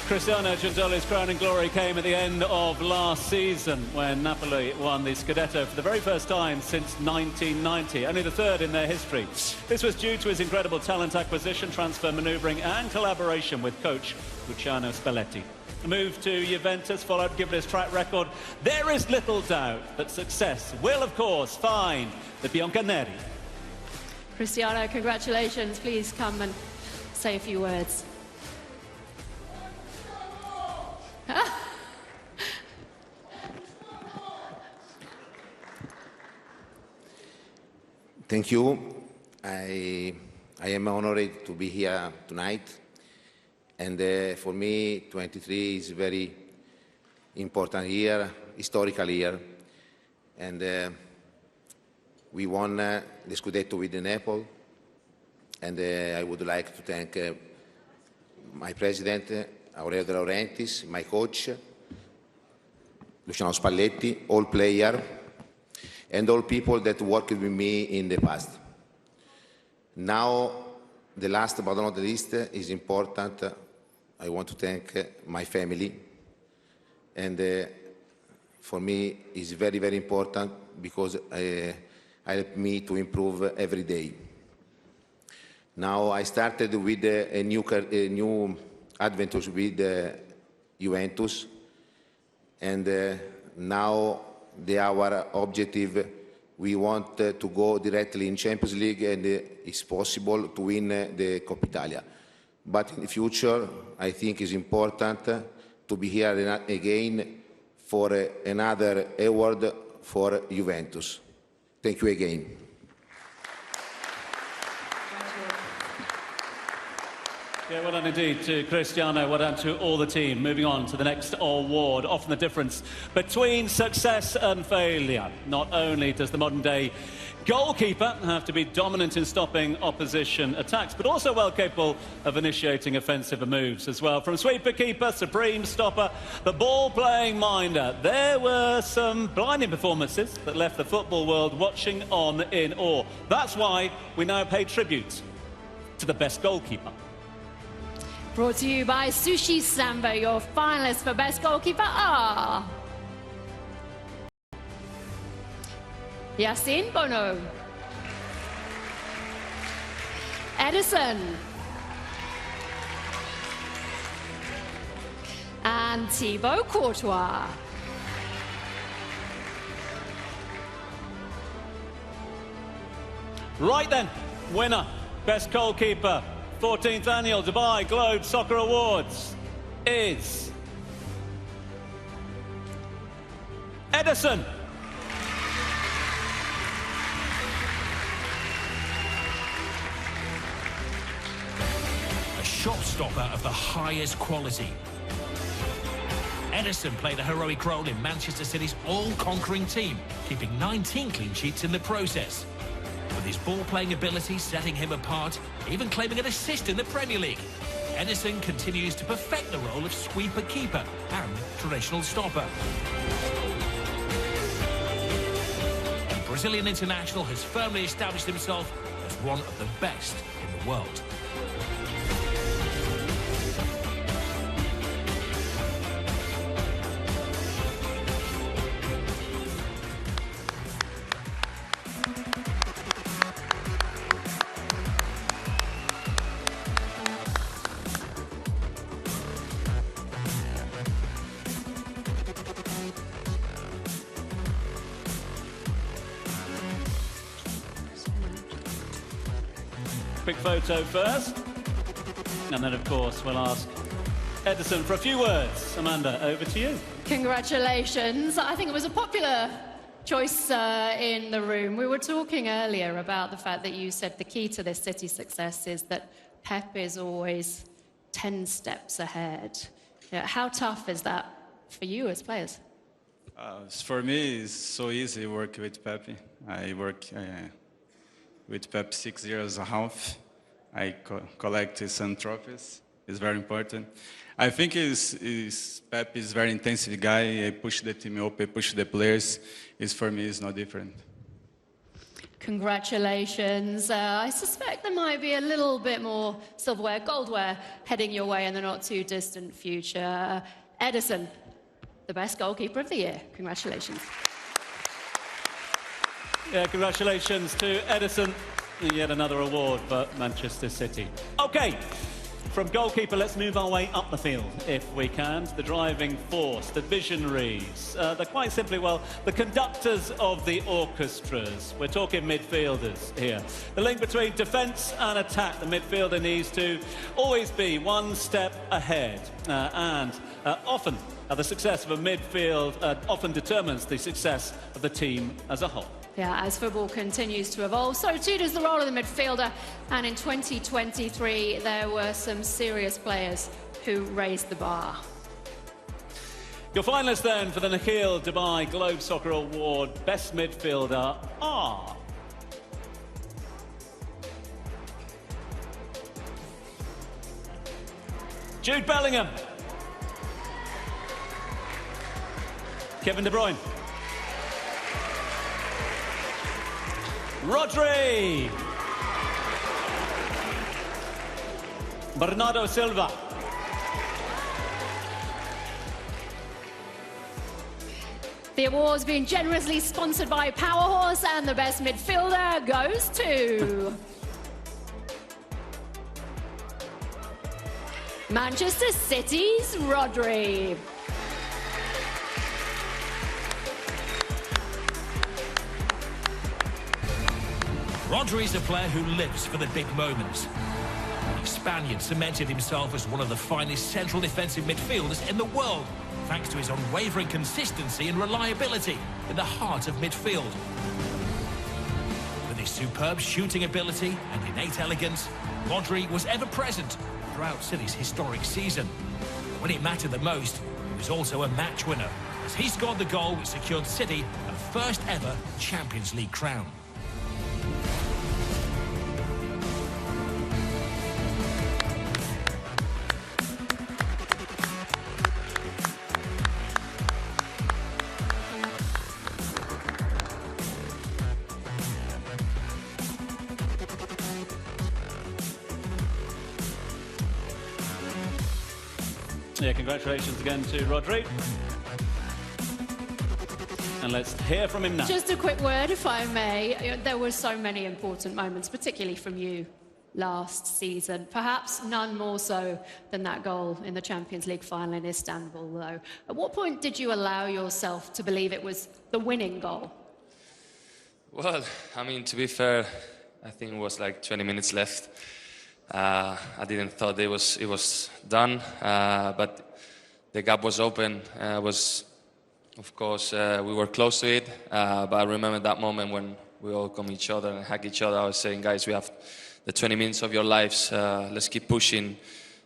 Cristiano Giuntoli's crowning glory came at the end of last season when Napoli won the Scudetto for the very first time since 1990, only the third in their history. This was due to his incredible talent acquisition, transfer manoeuvring and collaboration with coach Luciano Spalletti. A move to Juventus followed. Given his track record, there is little doubt that success will, of course, find the Bianconeri. Cristiano, congratulations. Please come and say a few words. Thank you. I am honored to be here tonight, and for me 23 is a very important year, historical year, and we won the Scudetto with the Napoli, and I would like to thank my president Aurelio De Laurentiis, my coach Luciano Spalletti, all players, and all people that worked with me in the past. Now, the last but not the least is important. I want to thank my family, and for me it's very, very important because help me to improve every day. Now I started with a new adventures with Juventus, and now our objective, we want to go directly in Champions League, and it's possible to win the Coppa Italia. But in the future, I think it's important to be here again for another award for Juventus. Thank you again. Yeah, well done indeed to Cristiano, well done to all the team. Moving on to the next award, often the difference between success and failure. Not only does the modern-day goalkeeper have to be dominant in stopping opposition attacks, but also well capable of initiating offensive moves as well. From sweeper keeper, supreme stopper, the ball-playing minder, there were some blinding performances that left the football world watching on in awe. That's why we now pay tribute to the best goalkeeper. Brought to you by Sushi Sambo. Your finalists for Best Goalkeeper are Yassine Bono, Edison, and Thibaut Courtois. Right then, winner, Best Goalkeeper, 14th Annual Dubai Globe Soccer Awards is Edison. A shot stopper of the highest quality. Edison played a heroic role in Manchester City's all-conquering team, keeping 19 clean sheets in the process. With his ball-playing ability setting him apart, even claiming an assist in the Premier League. Edison continues to perfect the role of sweeper-keeper and traditional stopper. The Brazilian international has firmly established himself as one of the best in the world. Quick photo first, and then of course we'll ask Edison for a few words. Amanda, over to you. Congratulations. I think it was a popular choice in the room. We were talking earlier about the fact that you said the key to this City success is that Pep is always 10 steps ahead. Yeah, how tough is that for you as players? For me, it's so easy to work with Pep. I work with Pep 6 years and a half. I collect some trophies. It's very important. I think Pep is very intensive guy. I push the team up, I push the players. For me, it's no different. Congratulations. I suspect there might be a little bit more silverware, goldware heading your way in the not too distant future. Edison, the best goalkeeper of the year. Congratulations. Yeah, congratulations to Edison. Yet another award for Manchester City. OK, from goalkeeper, let's move our way up the field, if we can, to the driving force, the visionaries. They're quite simply, well, the conductors of the orchestras. We're talking midfielders here. The link between defence and attack. The midfielder needs to always be one step ahead. Often, the success of a midfield often determines the success of the team as a whole. Yeah, as football continues to evolve, so too does the role of the midfielder. And in 2023, there were some serious players who raised the bar. Your finalists then for the Nikhil Dubai Globe Soccer Award Best Midfielder are Jude Bellingham, Kevin De Bruyne, Rodri, Bernardo Silva, the award's been generously sponsored by Powerhorse, and the best midfielder goes to Manchester City's Rodri. Rodri is a player who lives for the big moments. The Spaniard cemented himself as one of the finest central defensive midfielders in the world, thanks to his unwavering consistency and reliability in the heart of midfield. With his superb shooting ability and innate elegance, Rodri was ever present, throughout City's historic season. When it mattered the most, he was also a match winner, as he scored the goal which secured City a first ever Champions League crown. Yeah, congratulations again to Rodri. And let's hear from him now. Just a quick word, if I may. There were so many important moments, particularly from you last season. Perhaps none more so than that goal in the Champions League final in Istanbul, though. At what point did you allow yourself to believe it was the winning goal? Well, I mean, to be fair, I think it was like 20 minutes left. I didn't thought it was done, but the gap was open. Of course, we were close to it, but I remember that moment when we all come each other and hug each other. I was saying, guys, we have the 20 minutes of your lives. Let's keep pushing.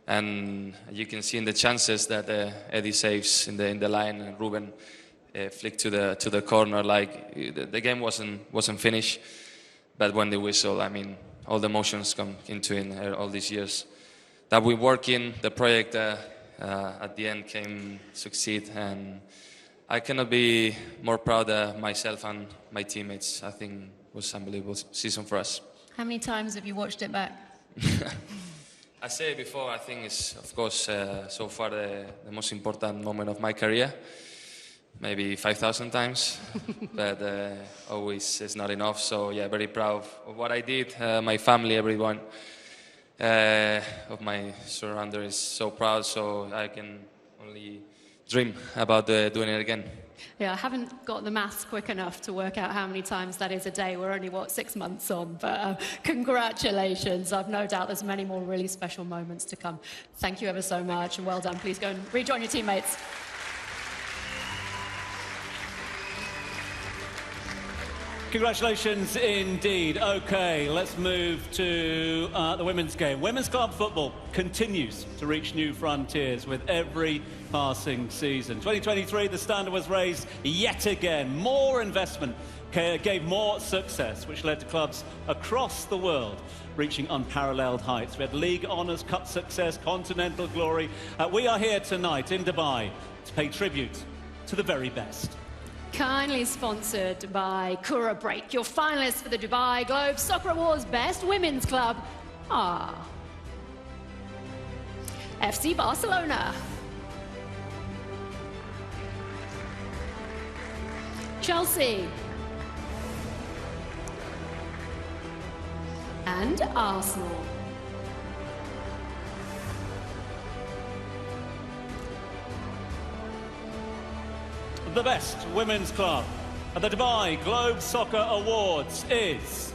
And you can see in the chances that Eddie saves in the line, and Ruben flicked to the corner. Like the game wasn't finished, but when the whistle, I mean, all the emotions come into it all these years that we work in. The project at the end came succeed, and I cannot be more proud of myself and my teammates. I think it was an unbelievable season for us. How many times have you watched it back? I said it before, I think it's, of course, so far the most important moment of my career. Maybe 5,000 times, but always it's not enough. So yeah, very proud of what I did. My family, everyone of my surrounder is so proud. So I can only dream about doing it again. Yeah, I haven't got the maths quick enough to work out how many times that is a day. We're only, 6 months on? But congratulations. I've no doubt there's many more really special moments to come. Thank you ever so much, and well done. Please go and rejoin your teammates. Congratulations indeed. Okay, let's move to the women's game. Women's club football continues to reach new frontiers with every passing season. 2023, the standard was raised yet again. More investment gave more success, which led to clubs across the world reaching unparalleled heights. We had league honours, cup success, continental glory. We are here tonight in Dubai to pay tribute to the very best. Kindly sponsored by Kura Break, your finalists for the Dubai Globe Soccer Awards Best Women's Club are FC Barcelona, Chelsea, and Arsenal. The best women's club at the Dubai Globe Soccer Awards is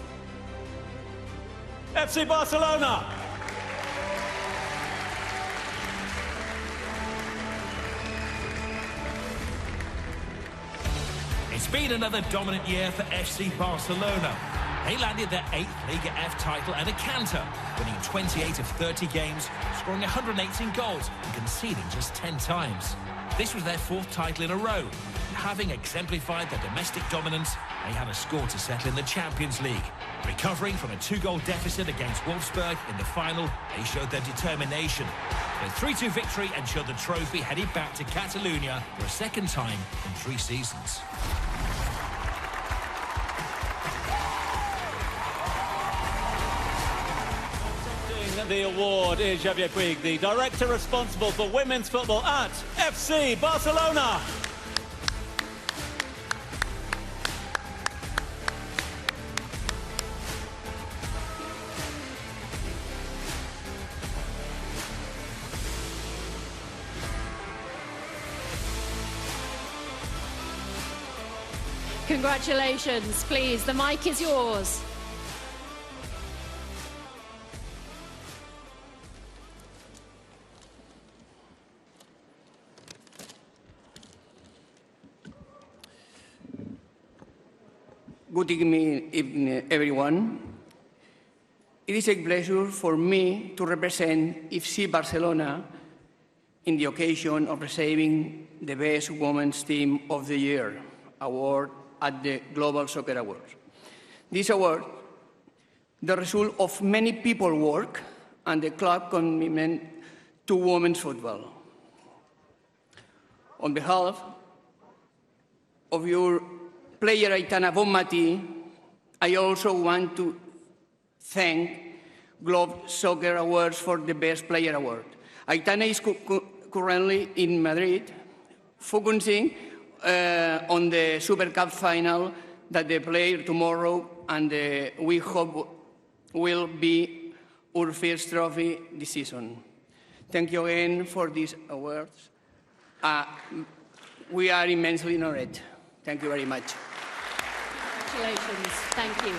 FC Barcelona. It's been another dominant year for FC Barcelona. They landed their 8th Liga F title at a canter, winning 28 of 30 games, scoring 118 goals and conceding just 10 times. This was their 4th title in a row. Having exemplified their domestic dominance, they had a score to settle in the Champions League. Recovering from a 2-goal deficit against Wolfsburg in the final, they showed their determination. The 3-2 victory ensured the trophy headed back to Catalonia for a 2nd time in 3 seasons. The award is Javier Puig, the director responsible for women's football at FC Barcelona. Congratulations, please. The mic is yours. Good evening, everyone. It is a pleasure for me to represent FC Barcelona in the occasion of receiving the Best Women's Team of the Year award at the Global Soccer Awards. This award, the result of many people's work and the club commitment to women's football. On behalf of your player Aitana Bonmatí, I also want to thank Globe Soccer Awards for the Best Player Award. Aitana is currently in Madrid, focusing on the Super Cup final that they play tomorrow, and we hope will be our first trophy this season. Thank you again for these awards. We are immensely honored. Thank you very much. Congratulations. Thank you.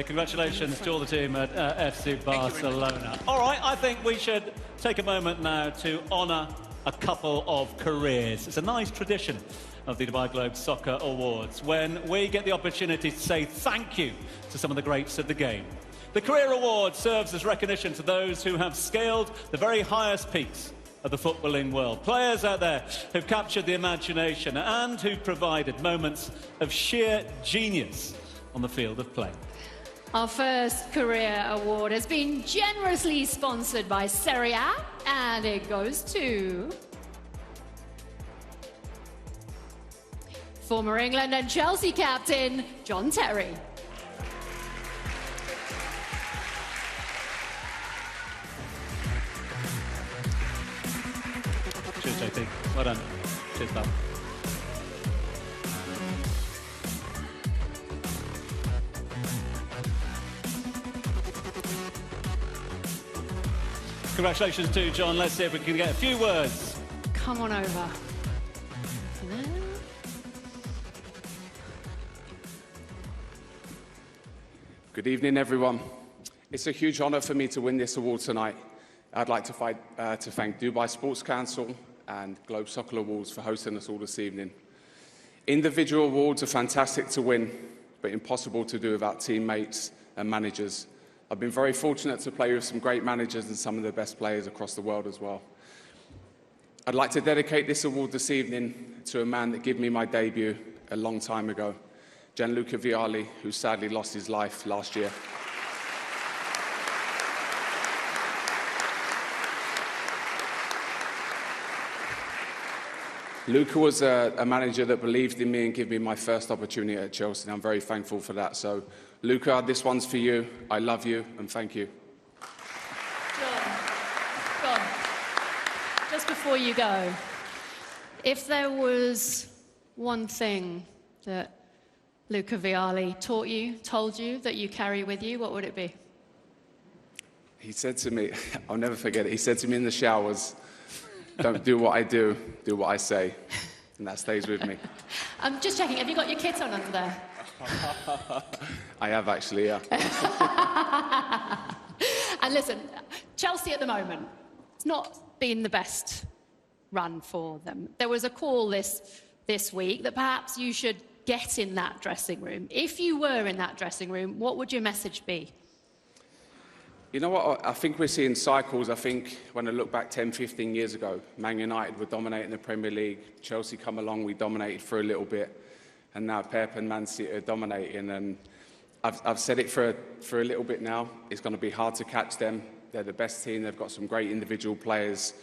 Congratulations to all the team at FC Barcelona. All right, I think we should take a moment now to honour a couple of careers. It's a nice tradition of the Dubai Globe Soccer Awards when we get the opportunity to say thank you to some of the greats of the game. The Career Award serves as recognition to those who have scaled the very highest peaks of the footballing world. Players out there who've captured the imagination and who've provided moments of sheer genius on the field of play. Our first career award has been generously sponsored by Serie A, and it goes to former England and Chelsea captain John Terry. Cheers, JT. Well done. Cheers, pal. Congratulations to John. Let's see if we can get a few words. Come on over. Good evening, everyone. It's a huge honour for me to win this award tonight. I'd like to thank Dubai Sports Council and Globe Soccer Awards for hosting us all this evening. Individual awards are fantastic to win, but impossible to do without teammates and managers. I've been very fortunate to play with some great managers and some of the best players across the world as well. I'd like to dedicate this award this evening to a man that gave me my debut a long time ago, Gianluca Vialli, who sadly lost his life last year. Luca was a manager that believed in me and gave me my first opportunity at Chelsea, and I'm very thankful for that. So, Luca, this one's for you. I love you, and thank you. John, just before you go, if there was one thing that Luca Vialli told you that you carry with you, what would it be? He said to me, I'll never forget it, he said to me in the showers, don't do what I do, do what I say. And that stays with me. I'm just checking, have you got your kit on under there? I have actually, yeah. And listen, Chelsea at the moment, it's not been the best run for them. There was a call this week that perhaps you should get in that dressing room. If you were in that dressing room, what would your message be? You know what, I think we're seeing cycles. I think when I look back 10, 15 years ago, Man United were dominating the Premier League. Chelsea come along, we dominated for a little bit. And now Pep and Man City are dominating. And I've said it for a little bit now. It's going to be hard to catch them. They're the best team. They've got some great individual players.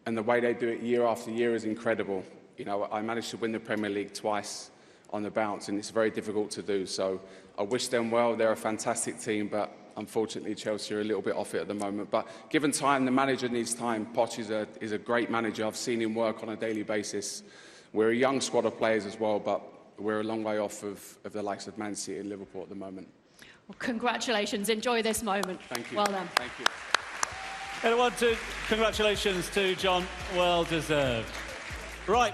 And the way they do it year after year is incredible. You know, I managed to win the Premier League twice on the bounce, and it's very difficult to do. So I wish them well. They're a fantastic team, but unfortunately Chelsea are a little bit off it at the moment. But given time, the manager needs time. Poch is a great manager. I've seen him work on a daily basis. We're a young squad of players as well, but we're a long way off of the likes of Man City and Liverpool at the moment. Well, congratulations. Enjoy this moment. Thank you. Well done. Thank you. Congratulations to John. Well deserved. Right.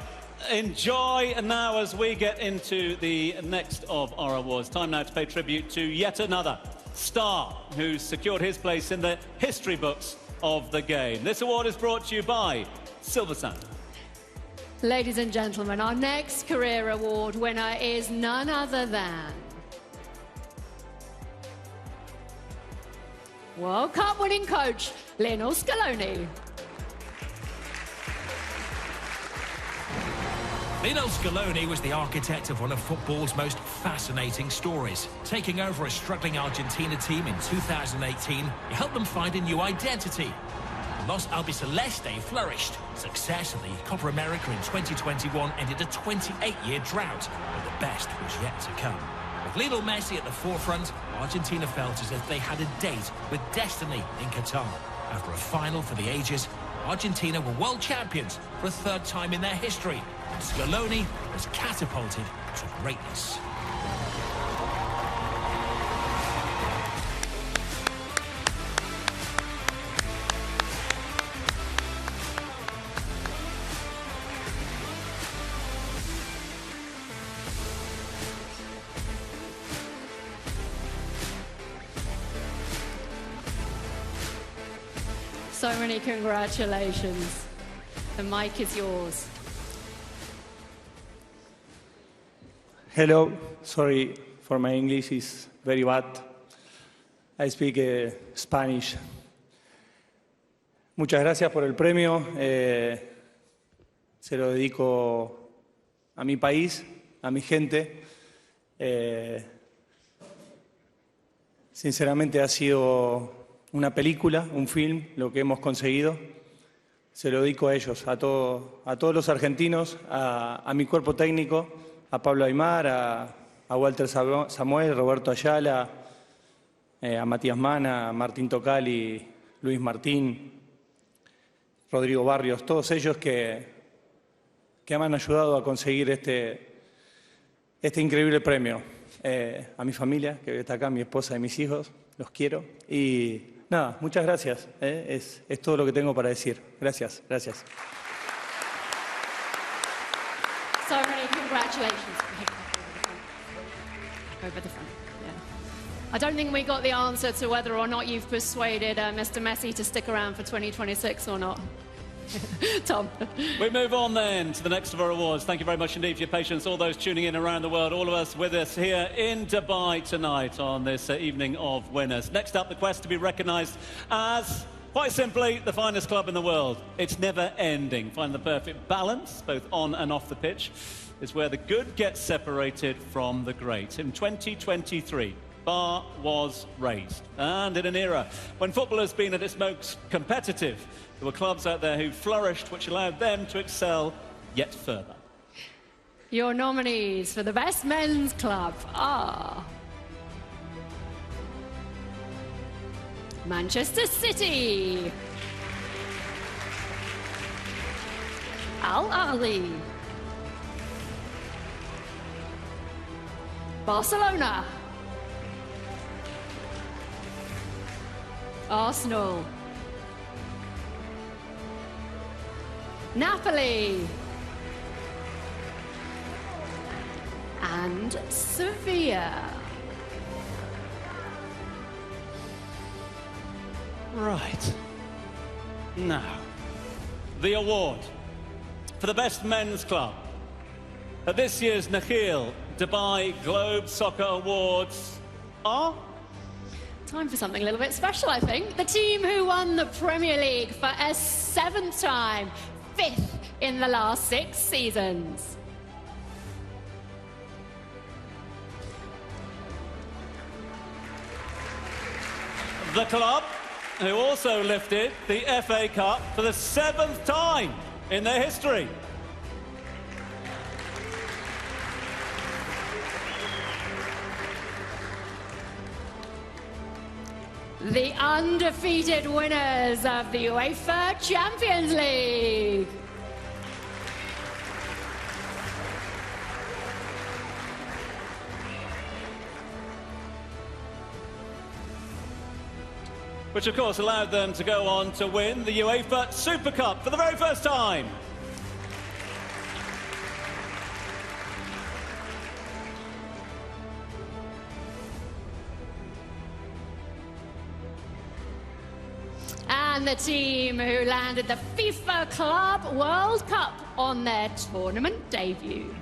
Enjoy now as we get into the next of our awards. Time now to pay tribute to yet another star who's secured his place in the history books of the game. This award is brought to you by Silversun. Ladies and gentlemen, our next career award winner is none other than World Cup winning coach, Lionel Scaloni. Lionel Scaloni was the architect of one of football's most fascinating stories. Taking over a struggling Argentina team in 2018, he helped them find a new identity. Los Albiceleste flourished. Success at the Copa America in 2021 ended a 28-year drought, but the best was yet to come. With Lionel Messi at the forefront, Argentina felt as if they had a date with destiny in Qatar. After a final for the ages, Argentina were world champions for a third time in their history, and Scaloni was catapulted to greatness. So many congratulations. The mic is yours. Hello, sorry for my English, is very bad. I speak Spanish. Muchas gracias por el premio. Se lo dedico a mi país, a mi gente. Sinceramente ha sido una película, un film, lo que hemos conseguido. Se lo dedico a ellos, a todos los argentinos, a mi cuerpo técnico, a Pablo Aymar, a Walter Samuel, Roberto Ayala, a Matías Mana, a Martín Tocali, Luis Martín, Rodrigo Barrios, todos ellos que me han ayudado a conseguir este increíble premio. A mi familia, que está acá, mi esposa y mis hijos, los quiero. Y nada, muchas gracias. Es todo lo que tengo para decir. Gracias, gracias. So many congratulations. Over the front. Yeah. I don't think we got the answer to whether or not you've persuaded Mr. Messi to stick around for 2026 or not. Tom. We move on then to the next of our awards. Thank you very much indeed for your patience, all those tuning in around the world, all of us with us here in Dubai tonight on this evening of winners. Next up, the quest to be recognised as, quite simply, the finest club in the world. It's never ending. Find the perfect balance, both on and off the pitch, is where the good gets separated from the great. In 2023, bar was raised. And in an era when football has been at its most competitive, there were clubs out there who flourished, which allowed them to excel yet further. Your nominees for the best men's club are Manchester City, Al Ahly, Barcelona, Arsenal, Napoli, and Sevilla. Right. Now, the award for the best men's club at this year's Nakheel Dubai Globe Soccer Awards are... Time for something a little bit special, I think. The team who won the Premier League for a 7th time, 5th in the last 6 seasons. The club who also lifted the FA Cup for the 7th time in their history. The undefeated winners of the UEFA Champions League. Which of course allowed them to go on to win the UEFA Super Cup for the very first time. And the team who landed the FIFA Club World Cup on their tournament debut.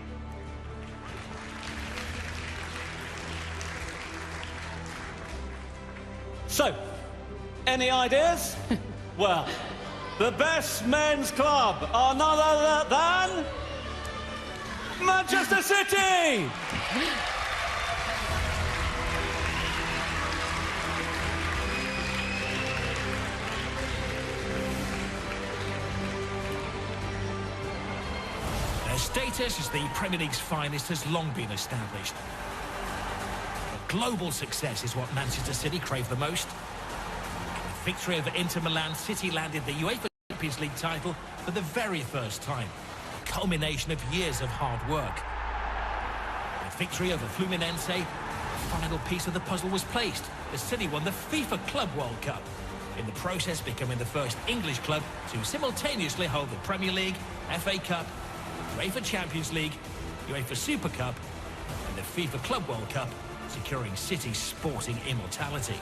So, Any ideas? Well, the best men's club are none other than Manchester City! Their status as the Premier League's finest has long been established. But global success is what Manchester City crave the most. With victory over Inter Milan, City landed the UEFA Champions League title for the very first time. A culmination of years of hard work. With victory over Fluminense, the final piece of the puzzle was placed as City won the FIFA Club World Cup, in the process becoming the first English club to simultaneously hold the Premier League, FA Cup, UEFA Champions League, UEFA Super Cup, and the FIFA Club World Cup, securing City's sporting immortality.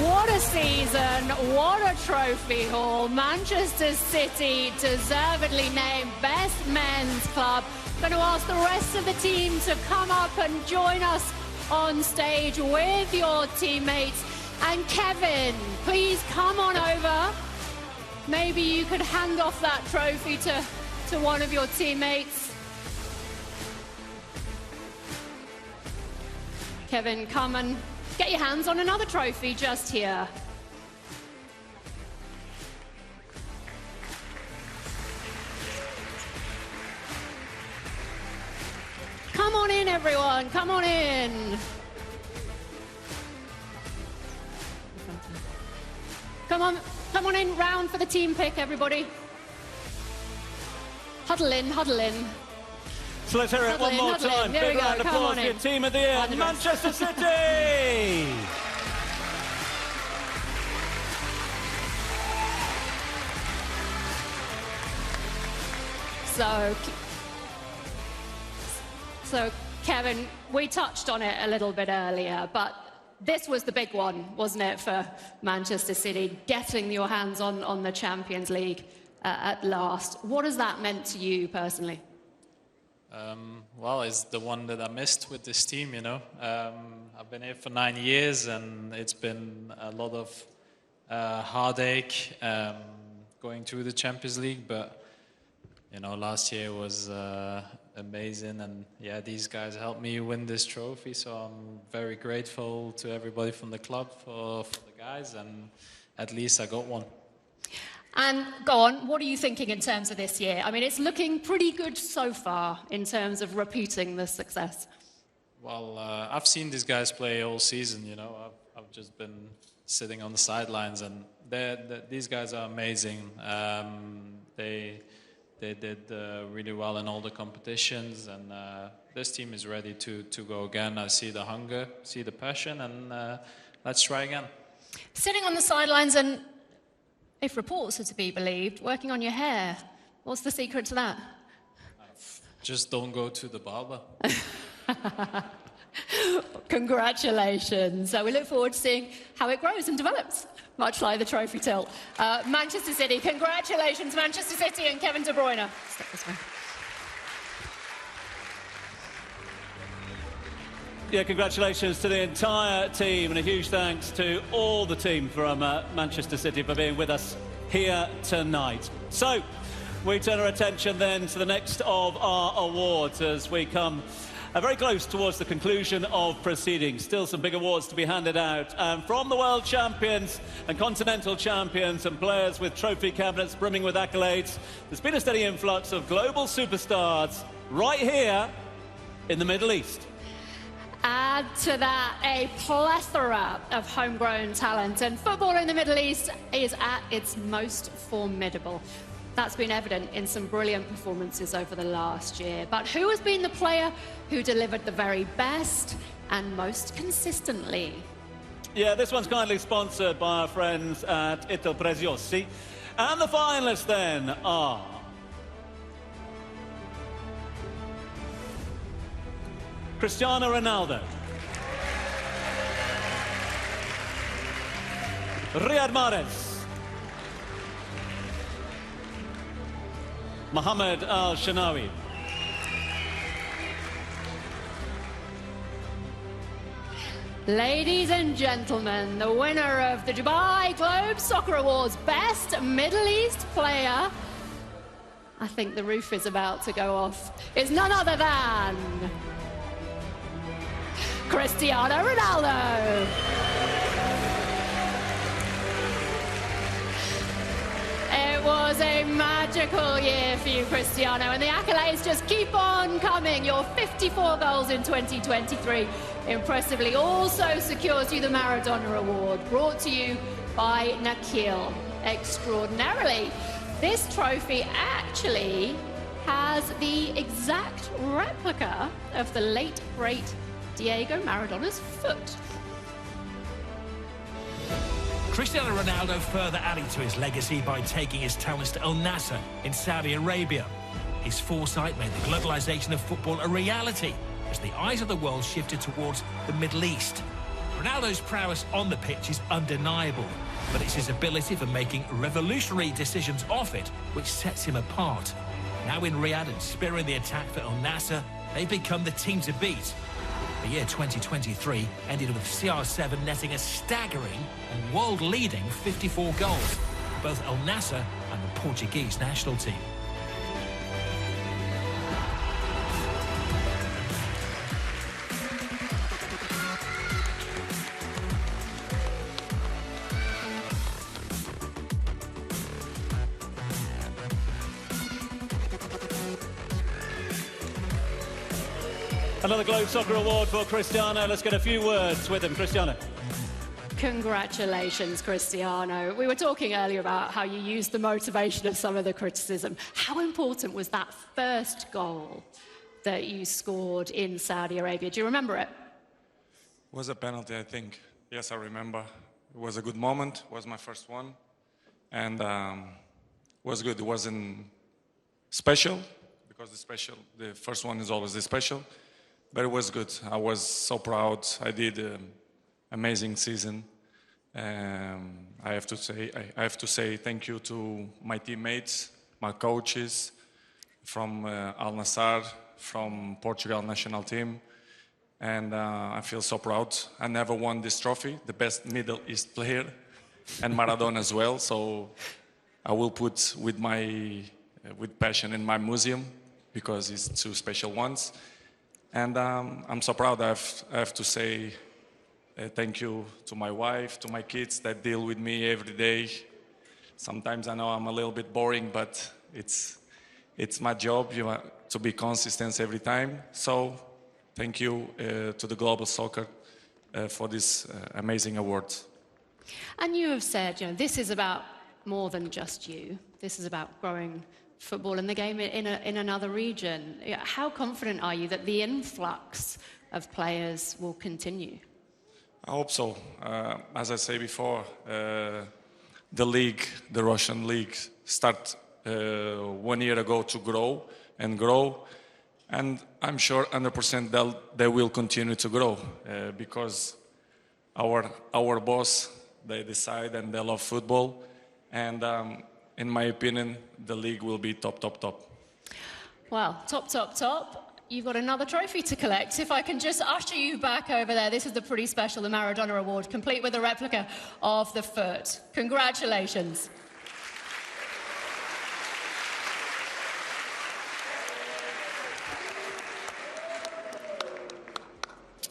What a season, what a trophy haul. Manchester City deservedly named Best Men's Club. Going to ask the rest of the team to come up and join us on stage with your teammates. And Kevin, please come on over. Maybe you could hand off that trophy to one of your teammates. Kevin, come and get your hands on another trophy just here. Come on in, everyone. Come on in. Come on in, round for the team pick, everybody. Huddle in, huddle in. So let's hear it one more time. Big round of applause for your team of the year, Manchester City! So, Kevin, we touched on it a little bit earlier, but this was the big one, wasn't it, for Manchester City, getting your hands on the Champions League at last. What has that meant to you personally? Well, it's the one that I missed with this team, you know. I've been here for 9 years, and it's been a lot of heartache going through the Champions League, but you know, last year was amazing, and yeah, these guys helped me win this trophy, so I'm very grateful to everybody from the club for the guys, and at least I got one. And go on, what are you thinking in terms of this year? I mean, it's looking pretty good so far in terms of repeating the success. Well, I've seen these guys play all season, you know. I've just been sitting on the sidelines, and these guys are amazing. They did really well in all the competitions, and this team is ready to go again. I see the hunger, see the passion, and let's try again. Sitting on the sidelines and, if reports are to be believed, working on your hair. What's the secret to that? Just don't go to the barber. Congratulations. So we look forward to seeing how it grows and develops, much like the trophy tilt. Manchester City, congratulations, Manchester City and Kevin De Bruyne. Step this way. Yeah, congratulations to the entire team, and a huge thanks to all the team from Manchester City for being with us here tonight. So, we turn our attention then to the next of our awards as we come very close towards the conclusion of proceedings. Still some big awards to be handed out. From the world champions and continental champions and players with trophy cabinets brimming with accolades, there's been a steady influx of global superstars right here in the Middle East. Add to that a plethora of homegrown talent, and football in the Middle East is at its most formidable. That's been evident in some brilliant performances over the last year. But who has been the player who delivered the very best and most consistently? Yeah, this one's kindly sponsored by our friends at Il Preziosi. And the finalists then are... Cristiano Ronaldo, Riyad Mahrez, Mohammed Al-Shanawi. Ladies and gentlemen, the winner of the Dubai Globe Soccer Awards Best Middle East Player, I think the roof is about to go off, is none other than Cristiano Ronaldo. It was a magical year for you, Cristiano, and the accolades just keep on coming. Your 54 goals in 2023 impressively also secures you the Maradona Award, brought to you by Nakil. Extraordinarily, this trophy actually has the exact replica of the late, great Diego Maradona's foot. Cristiano Ronaldo further added to his legacy by taking his talents to Al Nassr in Saudi Arabia. His foresight made the globalization of football a reality as the eyes of the world shifted towards the Middle East. Ronaldo's prowess on the pitch is undeniable, but it's his ability for making revolutionary decisions off it which sets him apart. Now in Riyadh and spearheading the attack for Al Nassr, they've become the team to beat. The year 2023 ended with CR7 netting a staggering and world-leading 54 goals for both Al Nassr and the Portuguese national team. Another Globe Soccer Award for Cristiano. Let's get a few words with him. Cristiano. Congratulations, Cristiano. We were talking earlier about how you used the motivation of some of the criticism. How important was that first goal that you scored in Saudi Arabia? Do you remember it? It was a penalty, I think. Yes, I remember. It was a good moment. It was my first one. And it was good. It wasn't special, because the first one is always the special. But it was good. I was so proud. I did an amazing season. I have to say thank you to my teammates, my coaches from Al Nassr, from Portugal national team, and I feel so proud. I never won this trophy, the best Middle East player, and Maradona as well. So I will put with passion in my museum because it's two special ones. And I'm so proud. I have to say thank you to my wife, to my kids that deal with me every day. Sometimes I know I'm a little bit boring, but it's my job to be consistent every time. So thank you to the Global Soccer for this amazing award. And you have said, this is about more than just you. This is about growing football in the game in another region. How confident are you that the influx of players will continue? I hope so. As I say before, the league, the Russian league, start 1 year ago to grow, and I'm sure 100% they will continue to grow because our boss, they decide and they love football, and in my opinion, the league will be top. Well, top. You've got another trophy to collect. If I can just usher you back over there. This is the pretty special, the Maradona Award, complete with a replica of the foot. Congratulations.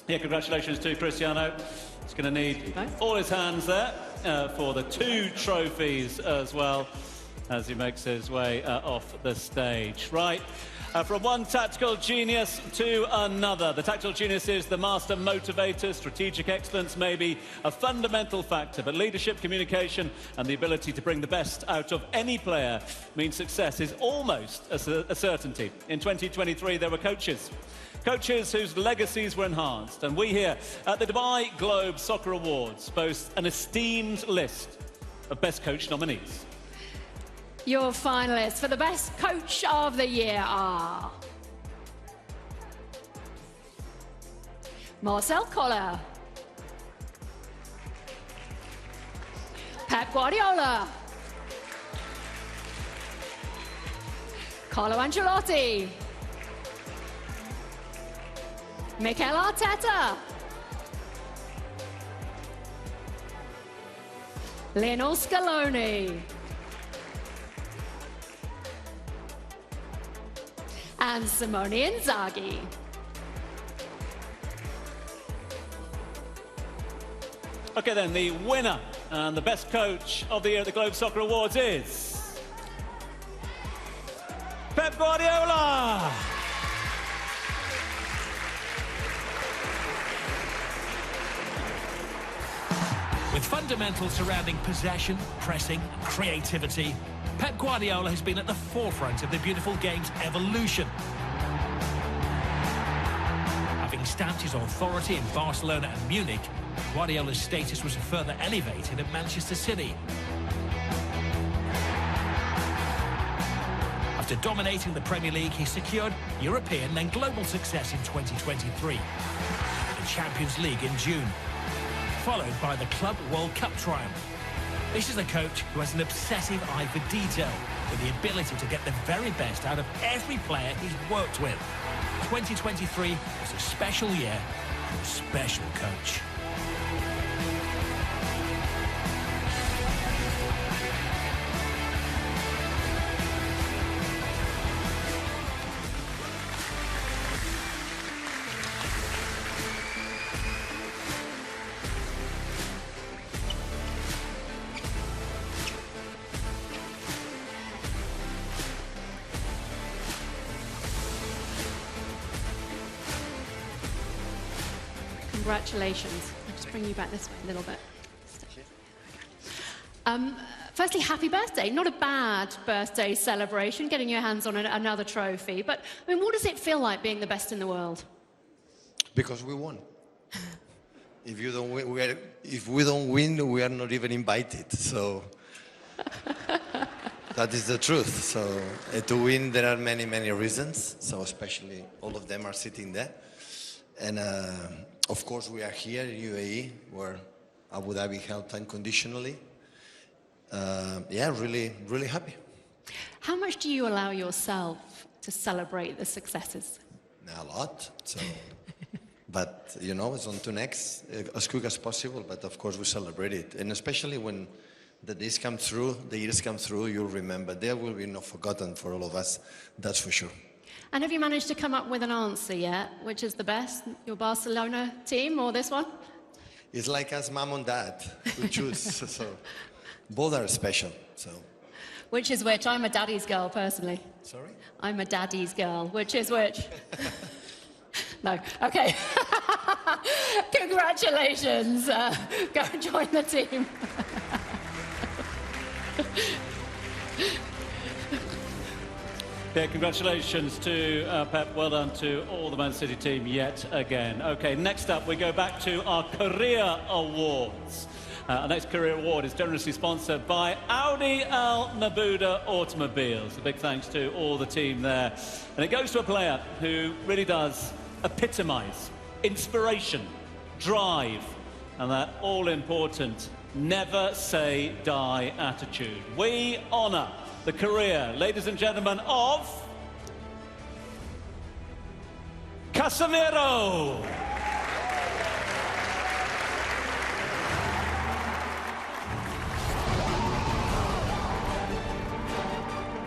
Yeah, congratulations to Cristiano. He's going to need all his hands there for the 2 trophies as well as he makes his way off the stage. Right. From one tactical genius to another. The tactical genius is the master motivator. Strategic excellence may be a fundamental factor, but leadership, communication, and the ability to bring the best out of any player means success is almost a certainty. In 2023, there were coaches whose legacies were enhanced, and we here at the Dubai Globe Soccer Awards boast an esteemed list of best coach nominees. Your finalists for the best coach of the year are Marcel Koller, Pep Guardiola, Carlo Ancelotti. Mikel Arteta. Lionel Scaloni. And Simone Inzaghi. Okay then, the winner and the best coach of the year at the Globe Soccer Awards is Pep Guardiola. With fundamentals surrounding possession, pressing, and creativity, Pep Guardiola has been at the forefront of the beautiful game's evolution. Having stamped his authority in Barcelona and Munich, Guardiola's status was further elevated at Manchester City. After dominating the Premier League, he secured European and global success in 2023, the Champions League in June, followed by the Club World Cup triumph. This is a coach who has an obsessive eye for detail, with the ability to get the very best out of every player he's worked with. 2023 was a special year for a special coach. Congratulations. I'll just bring you back this way a little bit. Firstly, happy birthday. Not a bad birthday celebration, getting your hands on another trophy. But, I mean, what does it feel like being the best in the world? Because we won. If we don't win, we are not even invited. So that is the truth. So to win, there are many, many reasons. So especially all of them are sitting there. And of course, we are here in UAE, where Abu Dhabi helped unconditionally. Yeah, really, really happy. How much do you allow yourself to celebrate the successes? A lot. So, but you know, it's on to next as quick as possible. But of course, we celebrate it, and especially when the days come through, the years come through, you'll remember. There will be no forgotten for all of us. That's for sure. And have you managed to come up with an answer yet? Which is the best, your Barcelona team or this one? It's like us, mom and dad, who choose. So both are special. So. Which is which? I'm a daddy's girl, personally. Sorry? I'm a daddy's girl. Which is which? No. Okay. Congratulations. Go and join the team. Yeah, congratulations to Pep. Well done to all the Man City team yet again. Okay, next up we go back to our career awards. Our next career award is generously sponsored by Audi Al Nabuda Automobiles. A big thanks to all the team there. And it goes to a player who really does epitomise inspiration, drive, and that all-important never say die attitude. We honour the career, ladies and gentlemen, of Casemiro.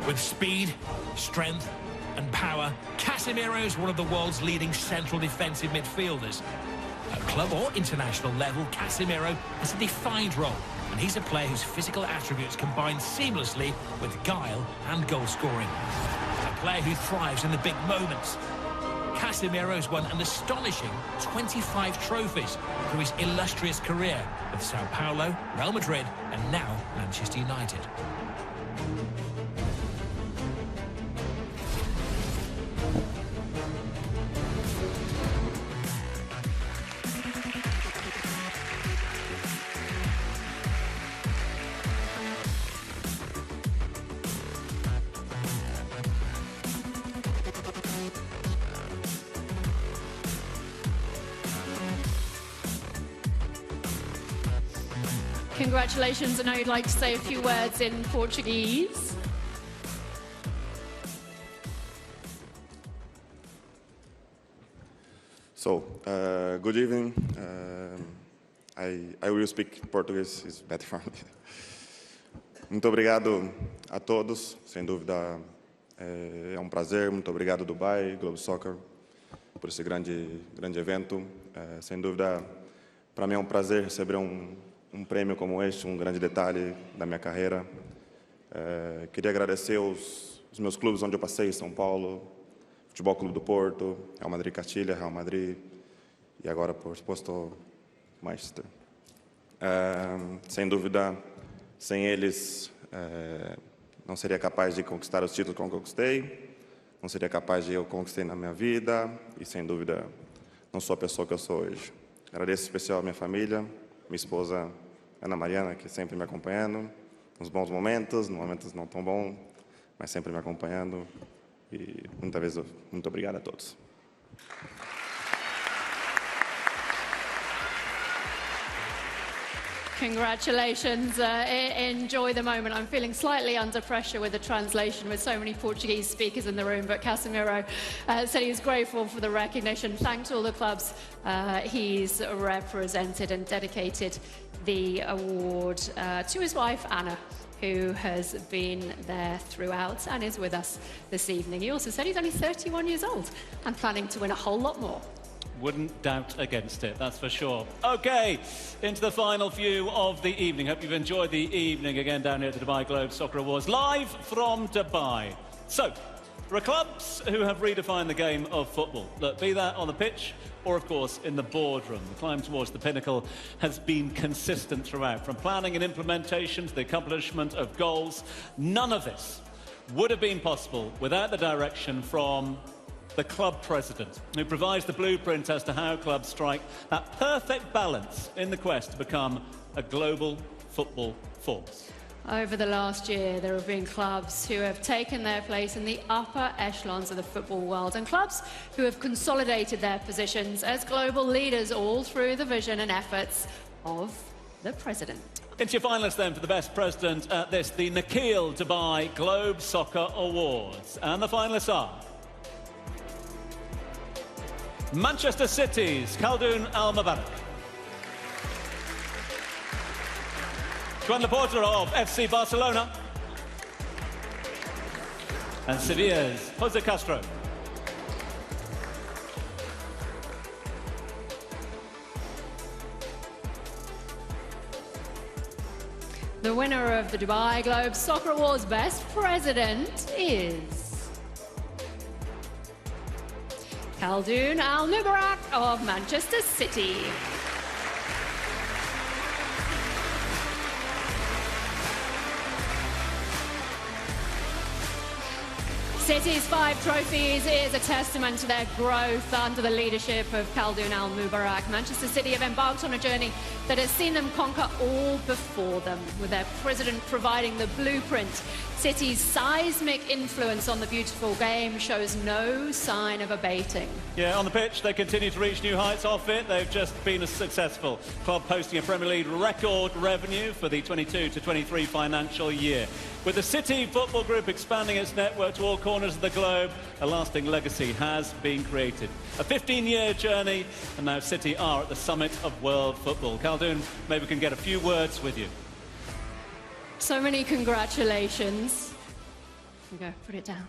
With speed, strength and power, Casemiro is one of the world's leading central defensive midfielders. At club or international level, Casemiro has a defined role, and he's a player whose physical attributes combine seamlessly with guile and goal scoring. A player who thrives in the big moments. Casemiro's won an astonishing 25 trophies through his illustrious career with Sao Paulo, Real Madrid and now Manchester United. Congratulations. I know you'd like to say a few words in Portuguese. So, good evening. I will speak Portuguese, it's better for me. Muito obrigado a todos, sem dúvida é um prazer. Muito obrigado Dubai, Globe Soccer, por esse grande evento. Sem dúvida, para mim é um prazer receber um prêmio como este, um grande detalhe da minha carreira. Queria agradecer os meus clubes onde eu passei, São Paulo, Futebol Clube do Porto, Real Madrid Castilha, Real Madrid e agora, por suposto, Manchester. Sem dúvida, sem eles, não seria capaz de conquistar os títulos que eu conquistei, não seria capaz de eu conquistar na minha vida e, sem dúvida, não sou a pessoa que eu sou hoje. Agradeço em especial a minha família, minha esposa Ana Mariana, que sempre me acompanhando, nos bons momentos, nos momentos não tão bons, mas sempre me acompanhando. E muitas vezes, muito obrigado a todos. Congratulations. Enjoy the moment. I'm feeling slightly under pressure with the translation with so many Portuguese speakers in the room, but Casemiro said he was grateful for the recognition, thanked all the clubs he's represented and dedicated the award to his wife, Anna, who has been there throughout and is with us this evening. He also said he's only 31 years old and planning to win a whole lot more. Wouldn't doubt against it, that's for sure. OK, into the final few of the evening. Hope you've enjoyed the evening again down here at the Dubai Globe Soccer Awards, live from Dubai. So, there are clubs who have redefined the game of football. Look, be that on the pitch or, of course, in the boardroom. The climb towards the pinnacle has been consistent throughout, from planning and implementation to the accomplishment of goals. None of this would have been possible without the direction from the club president, who provides the blueprint as to how clubs strike that perfect balance in the quest to become a global football force. Over the last year, there have been clubs who have taken their place in the upper echelons of the football world, and clubs who have consolidated their positions as global leaders, all through the vision and efforts of the president. Into your finalists then for the best president at the Nakheel Dubai Globe Soccer Awards. And the finalists are Manchester City's Khaldoon Al-Mubarak, Joan Laporta of FC Barcelona, and Sevilla's Jose Castro. The winner of the Dubai Globe Soccer Awards Best President is Khaldoon Al-Mubarak of Manchester City. City's 5 trophies is a testament to their growth under the leadership of Khaldoon Al-Mubarak. Manchester City have embarked on a journey that has seen them conquer all before them, with their president providing the blueprint. City's seismic influence on the beautiful game shows no sign of abating. Yeah, on the pitch, they continue to reach new heights off it. They've just been as successful. Club posting a Premier League record revenue for the 22-23 financial year. With the City Football Group expanding its network to all corners of the globe, a lasting legacy has been created. A 15-year journey, and now City are at the summit of world football. Khaldoon, maybe we can get a few words with you. So many congratulations. Here we go, put it down.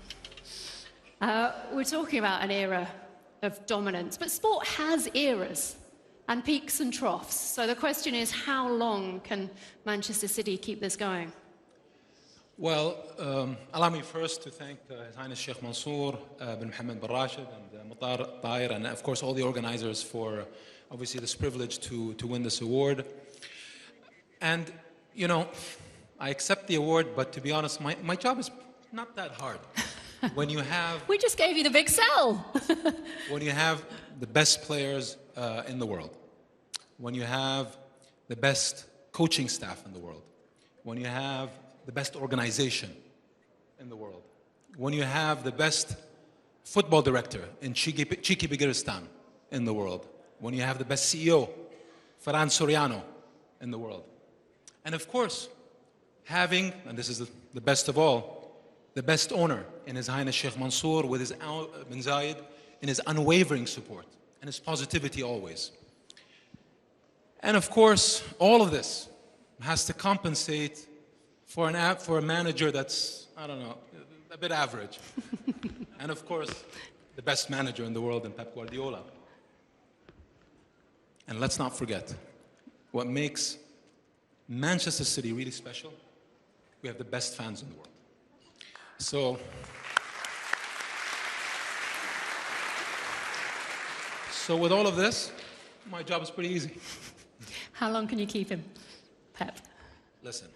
We're talking about an era of dominance, but sport has eras and peaks and troughs. So the question is, how long can Manchester City keep this going? Well, allow me first to thank His Highness Sheikh Mansour bin Mohammed bin Rashid and Mutar Tahir, and of course all the organizers for obviously this privilege to win this award. And, you know, I accept the award, but to be honest, my job is not that hard. When you have... We just gave you the big sell. When you have the best players in the world, when you have the best coaching staff in the world, when you have the best organization in the world, when you have the best football director in Chiki Begiristan in the world, when you have the best CEO, Ferran Soriano, in the world, and of course, having, and this is the best of all, the best owner in His Highness Sheikh Mansour with his bin Zayed in his unwavering support. and his positivity always. And of course, all of this has to compensate for a manager that's, I don't know, a bit average. And of course, the best manager in the world in Pep Guardiola. And let's not forget, what makes Manchester City really special, we have the best fans in the world. So with all of this, my job is pretty easy. How long can you keep him, Pep? Listen,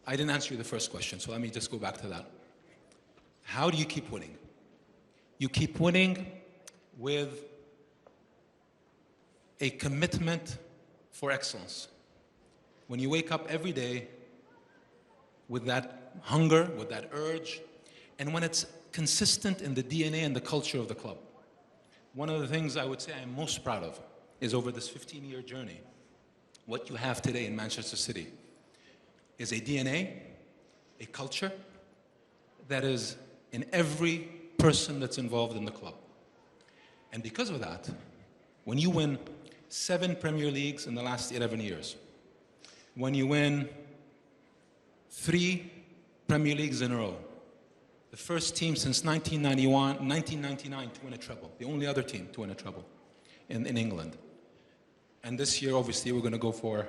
I didn't answer you the first question, so let me just go back to that. How do you keep winning? You keep winning with a commitment for excellence. When you wake up every day with that hunger, with that urge, and when it's consistent in the DNA and the culture of the club. One of the things I would say I'm most proud of is over this 15-year journey, what you have today in Manchester City is a DNA, a culture that is in every person that's involved in the club. And because of that, when you win 7 Premier Leagues in the last 11 years, when you win 3 Premier Leagues in a row, the first team since 1999 to win a treble, the only other team to win a treble in England. And this year, obviously, we're going to go for,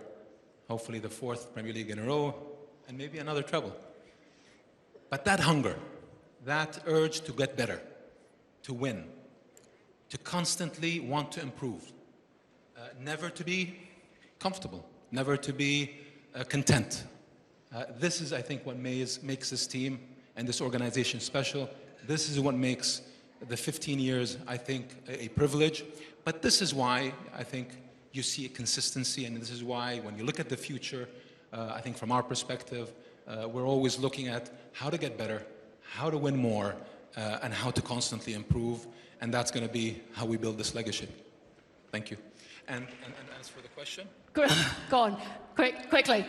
hopefully, the 4th Premier League in a row, and maybe another treble. But that hunger, that urge to get better, to win, to constantly want to improve, never to be comfortable, never to be content. This is, I think, what makes this team and this organization special. This is what makes the 15 years, I think, a privilege. But this is why I think you see a consistency, and this is why when you look at the future, I think from our perspective, we're always looking at how to get better, how to win more, and how to constantly improve. And that's going to be how we build this legacy. Thank you. And as for the question? Go on, quickly.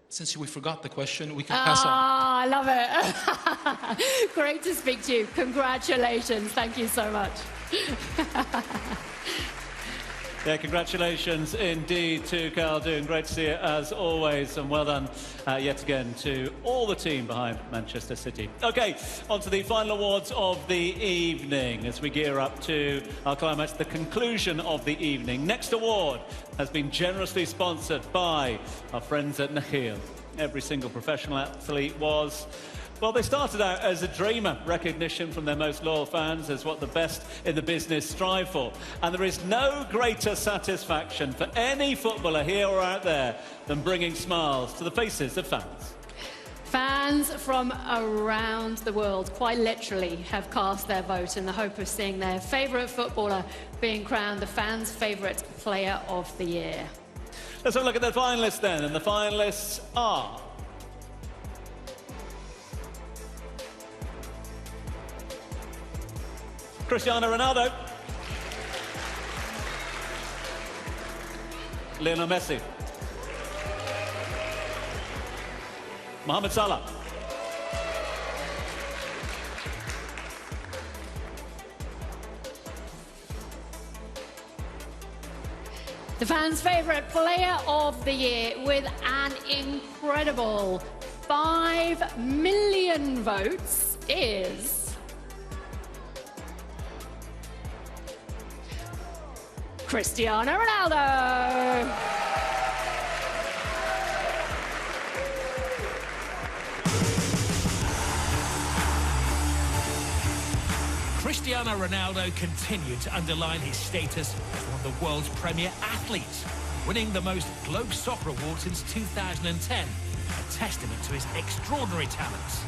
Since we forgot the question, we can pass on. I love it. Great to speak to you. Congratulations. Thank you so much. Yeah, congratulations indeed to Khaldoon. Great to see you as always, and well done yet again to all the team behind Manchester City. Okay, on to the final awards of the evening as we gear up to our climax, the conclusion of the evening. Next award has been generously sponsored by our friends at Nakheel. Every single professional athlete was... Well, they started out as a dreamer. Recognition from their most loyal fans is what the best in the business strive for. And there is no greater satisfaction for any footballer here or out there than bringing smiles to the faces of fans. Fans from around the world, quite literally, have cast their vote in the hope of seeing their favourite footballer being crowned the fans' favourite player of the year. Let's have a look at the finalists then. And the finalists are... Cristiano Ronaldo, Lionel Messi, Mohamed Salah, The fans' favourite player of the year with an incredible 5 million votes is... Cristiano Ronaldo. Cristiano Ronaldo continued to underline his status as one of the world's premier athletes, winning the most Globe Soccer Award since 2010, a testament to his extraordinary talents.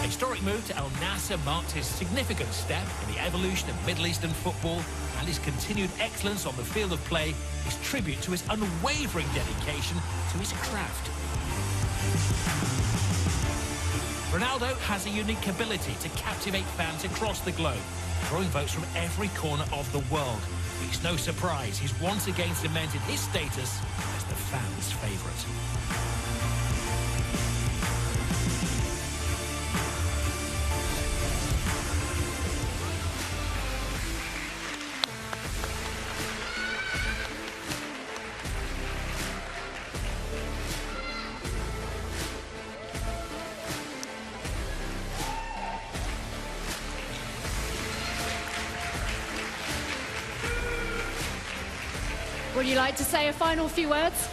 A historic move to Al Nassr marked his significant step in the evolution of Middle Eastern football, and his continued excellence on the field of play is tribute to his unwavering dedication to his craft. Ronaldo has a unique ability to captivate fans across the globe, drawing votes from every corner of the world. It's no surprise he's once again cemented his status as the fans' favourite. would you like to say a final few words?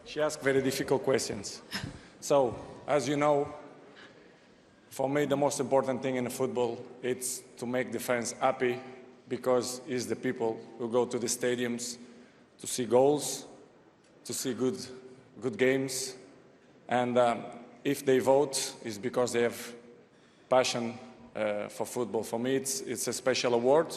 She asked very difficult questions. So, as you know, for me, the most important thing in football is to make the fans happy, because it's the people who go to the stadiums to see goals, to see good games. And if they vote, it's because they have passion for football. For me, it's a special award,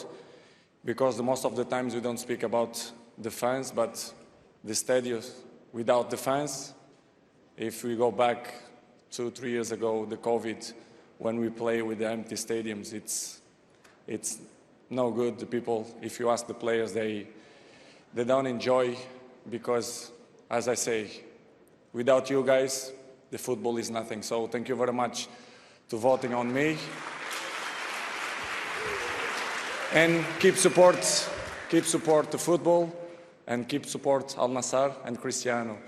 because most of the times we don't speak about the fans, but the stadiums without the fans. If we go back 2-3 years ago, the COVID, when we play with the empty stadiums, it's no good. The people, if you ask the players, they don't enjoy, because, as I say, without you guys, the football is nothing. So thank you very much to voting on me. And keep support the football, and keep support Al Nassr and Cristiano.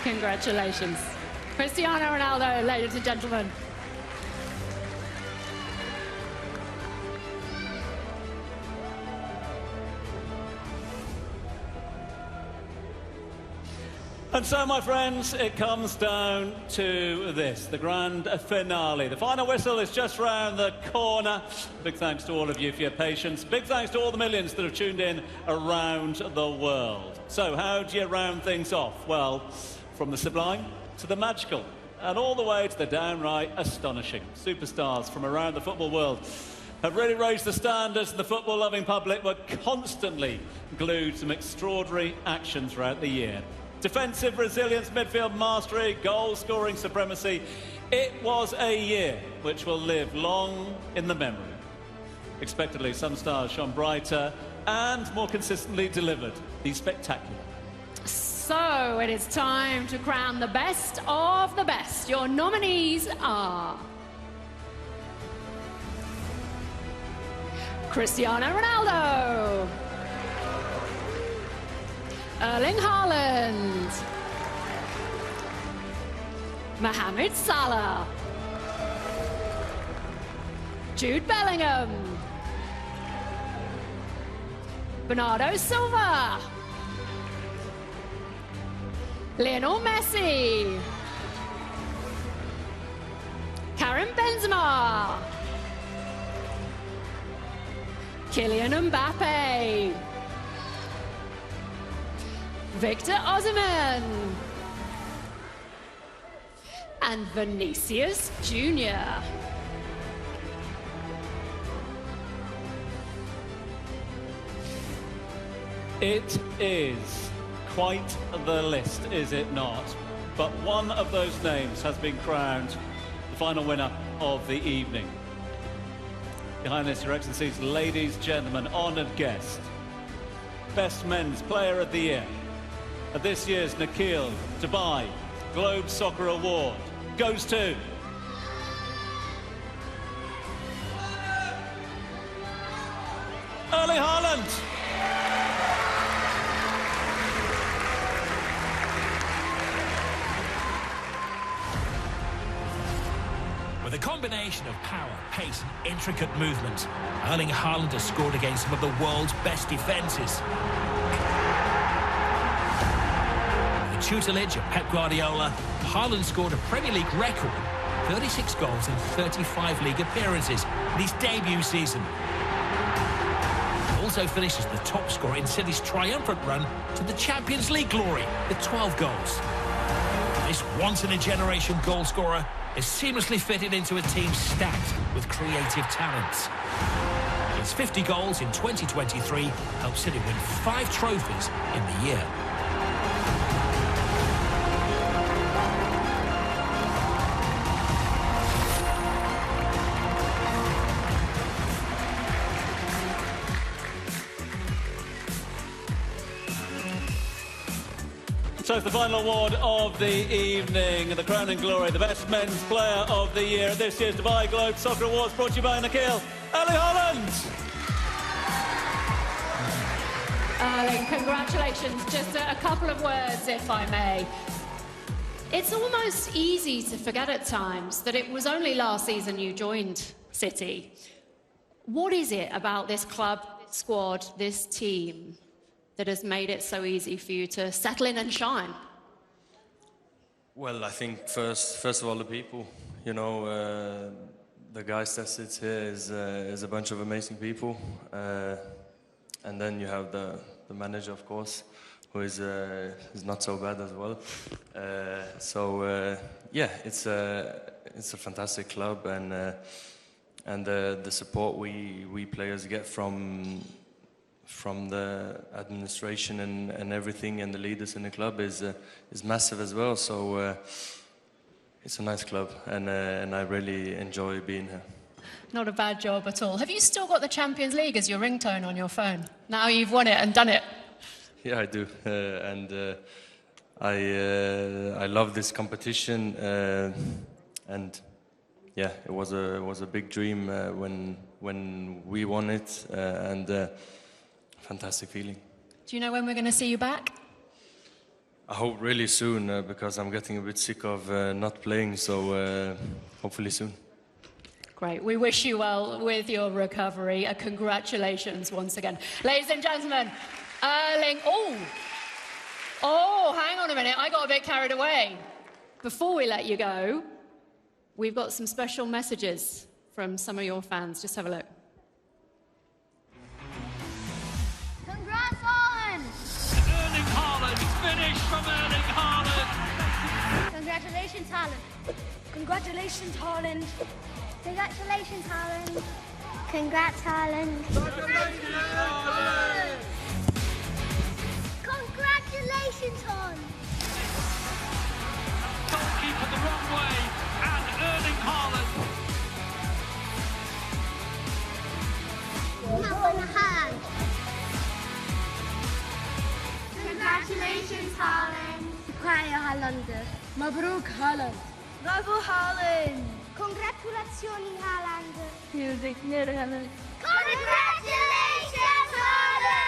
Congratulations. Cristiano Ronaldo, ladies and gentlemen. And so, my friends, it comes down to this, the grand finale. The final whistle is just round the corner. Big thanks to all of you for your patience. Big thanks to all the millions that have tuned in around the world. So, how do you round things off? Well, from the sublime to the magical, and all the way to the downright astonishing. Superstars from around the football world have really raised the standards, and the football-loving public were constantly glued to some extraordinary action throughout the year. Defensive resilience, midfield mastery, goal-scoring supremacy. It was a year which will live long in the memory. Expectedly, some stars shone brighter and more consistently delivered the spectacular. So it is time to crown the best of the best. Your nominees are Cristiano Ronaldo, Erling Haaland, Mohamed Salah, Jude Bellingham, Bernardo Silva, Lionel Messi, Karim Benzema, Kylian Mbappe, Victor Osimhen, and Vinicius Jr. It is quite the list, is it not? But one of those names has been crowned the final winner of the evening. Behind this, Your Excellencies, ladies, gentlemen, honoured guest, Best Men's Player of the Year at this year's Nakheel Dubai Globe Soccer Award goes to Erling Haaland. With a combination of power, pace and intricate movement, Erling Haaland has scored against some of the world's best defences. With the tutelage of Pep Guardiola, Haaland scored a Premier League record, 36 goals in 35 league appearances in his debut season. He also finishes the top scorer in City's triumphant run to the Champions League glory with 12 goals. This once-in-a-generation goal scorer is seamlessly fitted into a team stacked with creative talents. His 50 goals in 2023 helped City win 5 trophies in the year. So it's the final award of the evening, the crowning glory, the Best Men's Player of the Year at this year's Dubai Globe Soccer Awards, brought to you by Nakheel, Erling Haaland. Erling, congratulations. Just a couple of words, if I may. It's almost easy to forget at times that it was only last season you joined City. What is it about this club, this squad, this team that has made it so easy for you to settle in and shine? Well, I think first of all the people. You know, the guys that sits here is a bunch of amazing people, and then you have the manager, of course, who is not so bad as well. Yeah, it's a fantastic club, and the support we players get from the administration and everything, and the leaders in the club is massive as well. So it's a nice club, and I really enjoy being here. Not a bad job at all. Have you still got the Champions League as your ringtone on your phone? Now you've won it and done it. Yeah, I do, and I love this competition, and yeah, it was a big dream when we won it, and fantastic feeling. Do you know when we're going to see you back? I hope really soon, because I'm getting a bit sick of not playing, so hopefully soon. Great. We wish you well with your recovery. Congratulations once again. Ladies and gentlemen, Erling... Oh, hang on a minute. I got a bit carried away. Before we let you go, we've got some special messages from some of your fans. Just have a look. Congrats, Haaland! Erling Haaland, finish from Erling Haaland! Congratulations, Haaland! Congratulations, Haaland! Congratulations, Haaland! Congrats, Haaland! Congratulations, Haaland! Congratulations, Haaland! Goalkeeper the wrong way, and Erling Haaland. Haaland! Congratulations, Haaland! Haaland! Mabruk, Haaland! Bravo, Haaland! Congratulazioni, Haaland! Congratulations, Haaland! Congratulations, Haaland!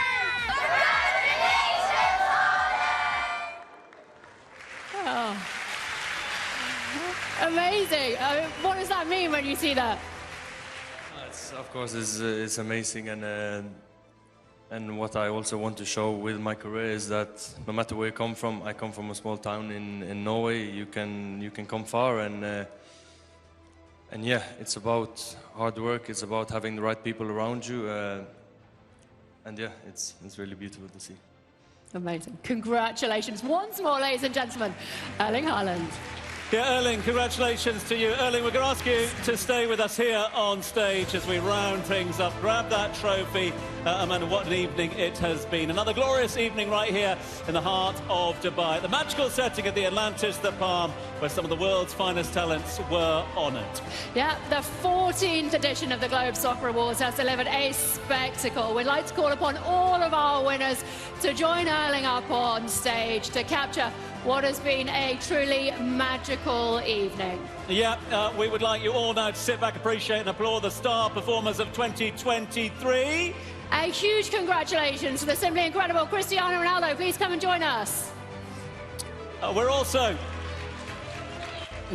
Oh. Amazing. What does that mean when you see that? Of course, it's amazing, and what I also want to show with my career is that no matter where you come from, I come from a small town in Norway. You can come far, and yeah, it's about hard work. It's about having the right people around you, and yeah, it's really beautiful to see. Amazing. Congratulations once more, ladies and gentlemen. Erling Haaland. Yeah, Erling, congratulations to you. Erling, we're going to ask you to stay with us here on stage as we round things up. Grab that trophy. Amanda, what an evening it has been. Another glorious evening right here in the heart of Dubai. The magical setting of the Atlantis, the Palm, where some of the world's finest talents were honoured. Yeah, the 14th edition of the Globe Soccer Awards has delivered a spectacle. We'd like to call upon all of our winners to join Erling up on stage to capture what has been a truly magical evening. Yeah, we would like you all now to sit back, appreciate and applaud the star performers of 2023. A huge congratulations to the simply incredible Cristiano Ronaldo. Please come and join us. We're also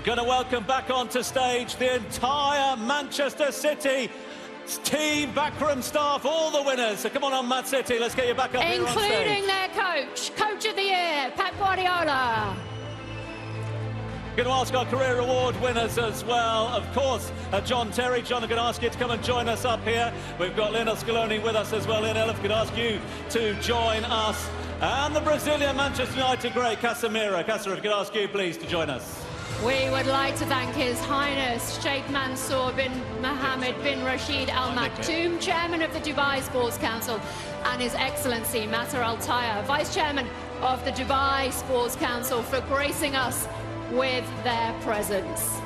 going to welcome back onto stage the entire Manchester City team, backroom staff, all the winners. So come on, Man City, let's get you back up here on stage. Including their Coach of the Year, Pep Guardiola. Going to ask our career award winners as well. Of course, John Terry. John, I'm going to ask you to come and join us up here. We've got Lionel Scaloni with us as well. Lionel, I'm going to ask you to join us. And the Brazilian Manchester United great, Casemiro. Casemiro, I'm going to ask you, please, to join us. We would like to thank His Highness Sheikh Mansour bin Mohammed bin Rashid Al Maktoum, Chairman of the Dubai Sports Council, and His Excellency Matar Al Taya, Vice Chairman of the Dubai Sports Council, for gracing us with their presence.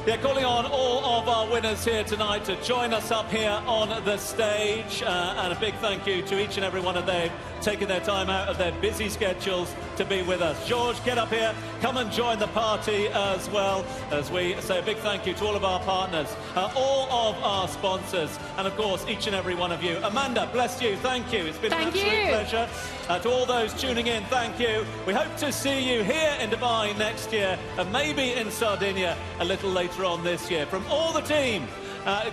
Yeah, calling on all of our winners here tonight to join us up here on the stage. And a big thank you to each and every one of them taking their time out of their busy schedules to to be with us. George, get up here, come and join the party as well, as we say a big thank you to all of our partners, all of our sponsors, and of course each and every one of you. Amanda, bless you, thank you. It's been an absolute pleasure. To all those tuning in, thank you. We hope to see you here in Dubai next year, and maybe in Sardinia a little later on this year. From all the team,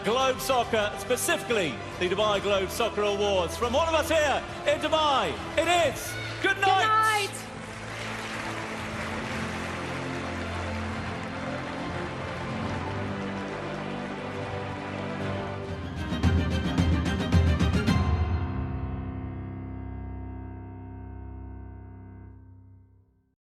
Globe Soccer, specifically the Dubai Globe Soccer Awards, from all of us here in Dubai, it is good night.